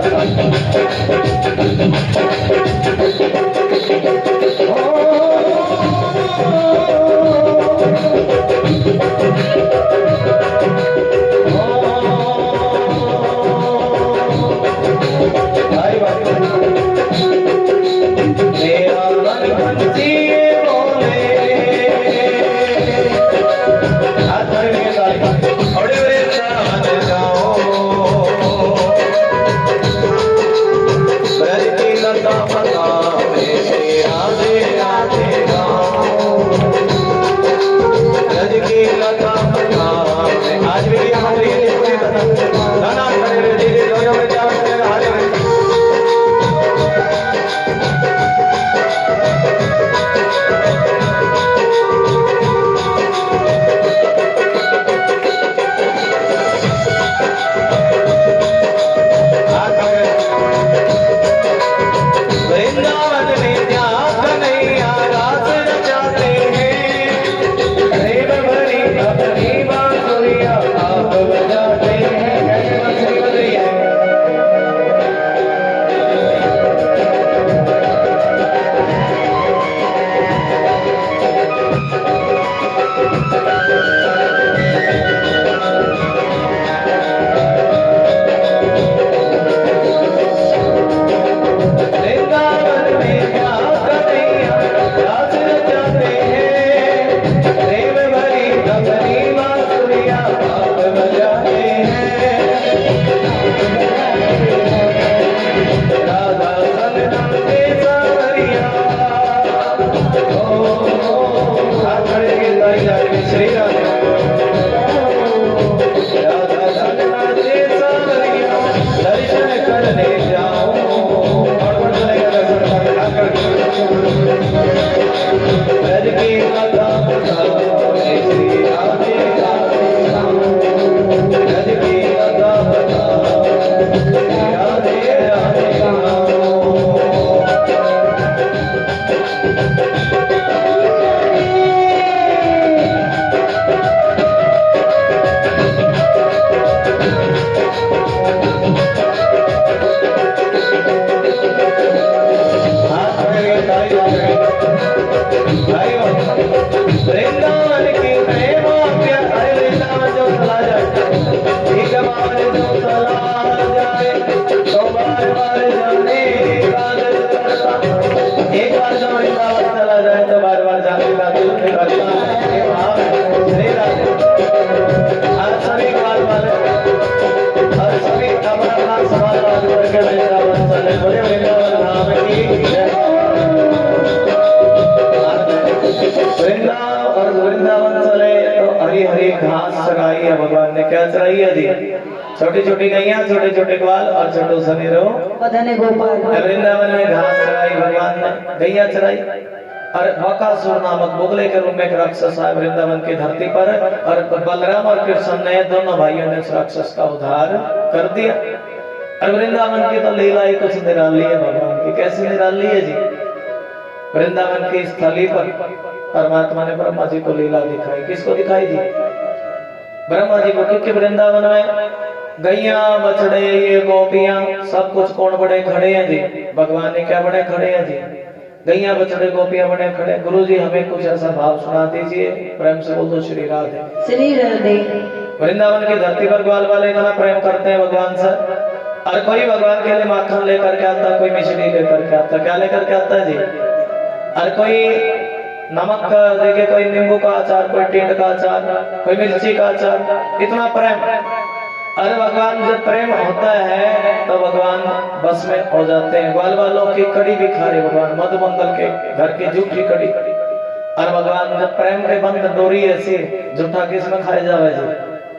भगवान ने क्या चढ़ाई है जी? छोटी छोटी गैया, छोटे छोटे ग्वाल और छोटो सनेरो गोपाल। वृंदावन में घास चढ़ाई भगवान ने, गैया चढ़ाई। और बकासुर नामक मुगले के रूप में एक राक्षस आया वृंदावन की धरती पर, और बलराम और कृष्ण ने दोनों भाइयों ने उस राक्षस का उद्धार कर दिया। और वृंदावन की तो लीला ही कुछ निराली है भगवान की। कैसी निराली है जी? वृंदावन की स्थली पर परमात्मा ने ब्रह्मा जी को लीला दिखाई। किसको दिखाई जी? ब्रह्मा जी को। क्योंकि वृंदावन में गैया, बछड़े, ये गोपियां सब कुछ कौन बड़े खड़े हैं जी? भगवान ने क्या बड़े खड़े हैं जी? गैया, बछड़े, गोपियां बड़े खड़े। गुरु जी हमें कुछ ऐसा भाव सुना दीजिए, प्रेम से बोल दो श्री राधे। श्री राधे। वृंदावन की धरती पर ग्वाल वाले इतना प्रेम करते हैं भगवान से। और कोई भगवान के लिए माखन लेकर के आता, कोई मिश्री लेकर के आता। क्या लेकर के आता है जी? और कोई नमक देखे, कोई नींबू का अचार, कोई टेंट का अचार, कोई मिर्ची का अचार। इतना प्रेम। अरे भगवान जब प्रेम होता है तो भगवान बस में हो जाते हैं। ग्वाल वालों की कड़ी भी खा रहे भगवान, मधुमंगल के घर की झूठी कड़ी। और भगवान जब प्रेम के बंद डोरी ऐसी झूठा किस में खाए जावे जी?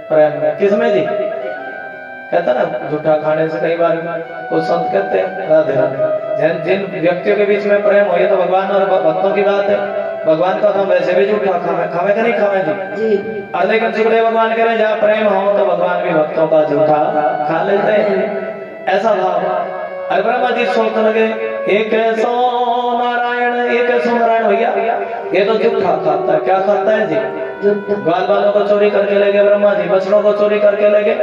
प्रेम में। किस में जी? कहता ना झूठा खाने से कई बार कुछ संत कहते हैं राधे राधे। जिन व्यक्तियों के बीच में प्रेम हो, ये तो भगवान और भक्तों की बात है। भगवान का हम वैसे भी झूठा खावे का नहीं खावे जी। और लेकिन सुखदेव भगवान कह रहे जहाँ प्रेम हो तो भगवान भी भक्तों का झूठा खा लेते हैं। ऐसा भाव अरे ब्रह्मा जी सोचने लगे एक ऐसो नारायण भैया, ये तो झूठा खाता है। क्या खाता है जी? ग्वाल बालों को चोरी करके ले गए ब्रह्मा जी, बछड़ों को चोरी करके ले गए।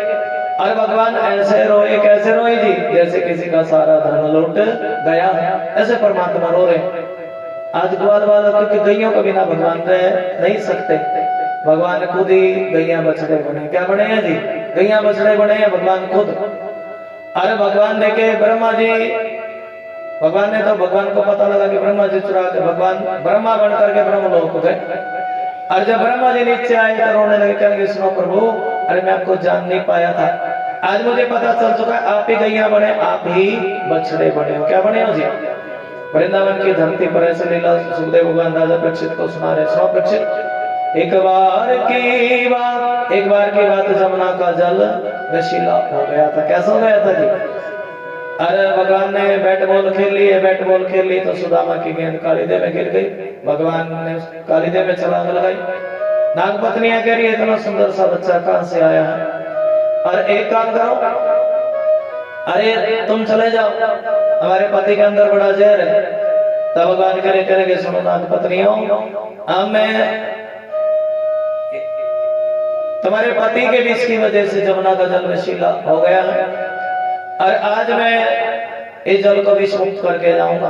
अरे भगवान ऐसे रोए, कैसे रोए जी? जैसे किसी का सारा धन लूट गया, ऐसे परमात्मा रो रहे। आज ग्वाल बालों क्योंकि गैयों के बिना भगवान रह नहीं सकते, भगवान खुद ही गैया बछड़े बने। क्या बने हैं जी? गैया बछड़े बने हैं भगवान खुद। अरे भगवान देखे ब्रह्मा जी, भगवान ने तो भगवान को पता लगा कि ब्रह्मा जी चुरा के भगवान ब्रह्मा बन करके ब्रह्मलोक गए। और जब ब्रह्मा जी नीचे आए तो रोने लगे, कहेंगे सुनो प्रभु, अरे मैं आपको जान नहीं पाया था, आज मुझे पता चल चुका है आप ही गैया बने, आप ही बछड़े बने हो। क्या बने हो जी? वृंदावन की धरती पर ऐसे लीला सुखदेव भगवान राजा परीक्षित को सुना रहे। सुनो परीक्षित, एक बार की बात जमुना का जल नशीला हो गया था। कैसा हो गया था जी? अरे भगवान ने बैट बॉल खेल ली तो सुदामा की गेंद कालीदेव में गिर गई। भगवान ने कालीदेव में छलांग लगाई। नागपत्नियां कह रही है इतना सुंदर सा बच्चा कहां से आया है? और एक काम करो, अरे तुम चले जाओ, हमारे पति के अंदर बड़ा जहर है। तब भगवान करेंगे सुनो नागपत्नियों, मैं तुम्हारे पति के विष की वजह से जमुना का जल नशीला हो गया है और आज मैं इस जल को विष मुक्त करके जाऊंगा।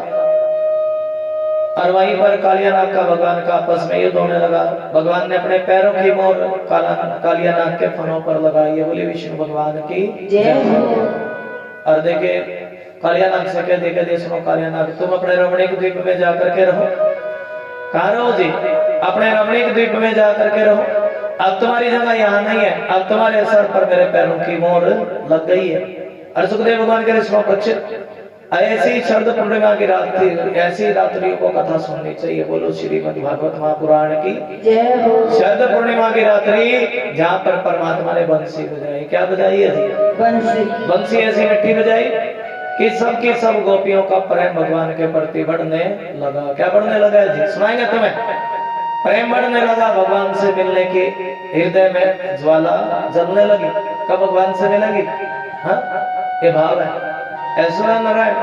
और वहीं पर कालियानाग का भगवान का आपस में युद्ध होने लगा। भगवान ने अपने पैरों की मोर कालियानाग के फनों पर लगाई है। बोली विष्णु भगवान की जय हो। और देखे कालियानाग से कह देखे सुनो कालियानाग, तुम अपने रमणीक द्वीप में जाकर के रहो। कहाँ रहो जी? अपने रमणीक द्वीप में जाकर के रहो। अब तुम्हारी जगह यहाँ नहीं है, अब तुम्हारे सर पर मेरे पैरों की मोर लग गई है। और सुखदेव भगवान के सुनो परीक्षित, ऐसी शरद पूर्णिमा की रात थी, ऐसी रात्रियों को कथा सुननी चाहिए। बोलो श्रीमद् भागवत महापुराण की जय हो। शरद पूर्णिमा की रात्रि जहाँ पर परमात्मा ने बंसी बजाई। क्या बजाई है? बंसी ऐसी मिट्टी बजाई कि सब गोपियों का प्रेम भगवान के प्रति बढ़ने लगा। क्या बढ़ने लगा है जी? सुनाएंगे तुम्हें। प्रेम बढ़ने लगा, भगवान से मिलने की हृदय में ज्वाला जलने लगी। कब भगवान से मिलेगी? हाँ, ये भाव है। ऐश्वर्य नारायण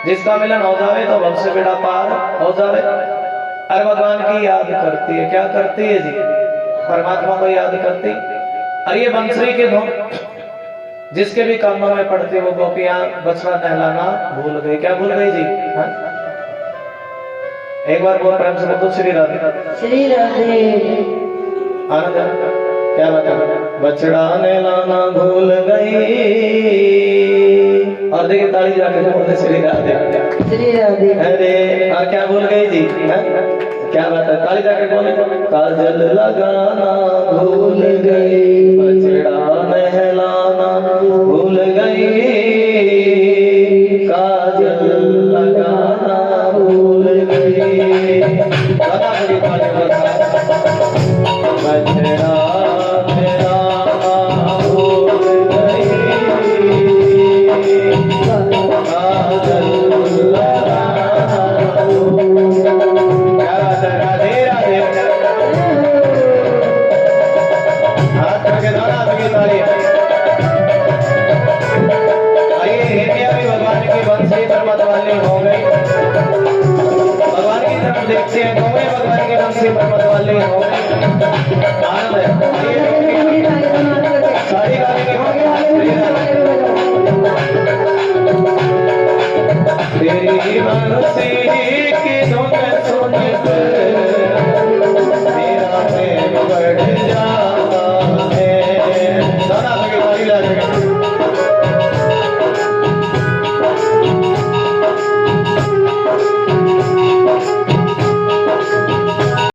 जिसका मिलन हो जावे तो भव से बेड़ा पार हो जावे। अरे भगवान की याद करती है। क्या करती है जी? परमात्मा को याद करती। और ये बंसरी की धुन जिसके भी कानों में पड़ती वो गोपियां बछड़ा नहलाना भूल गई। क्या भूल गई जी? हाँ? एक बार बहुत प्रेम से बोलो श्री राधे श्री राधे। आनंद क्या बता? बछड़ा नहलाना भूल गई। और देखिए ताली जाके बोलते श्री राधे श्री राधे। अरे और क्या भूल गई जी? क्या बात है? ताली जाके बोले काजल लगाना भूल गई, बछड़ा नहलाना भूल गई, काजल लगाना भूल गई। बता बड़ी ताली बता। बछड़ा देखते हैं कौन भगवान के नाम से पर्वत वाले हो गए। आनंद है सारी तेरी मनसी की धुन सुन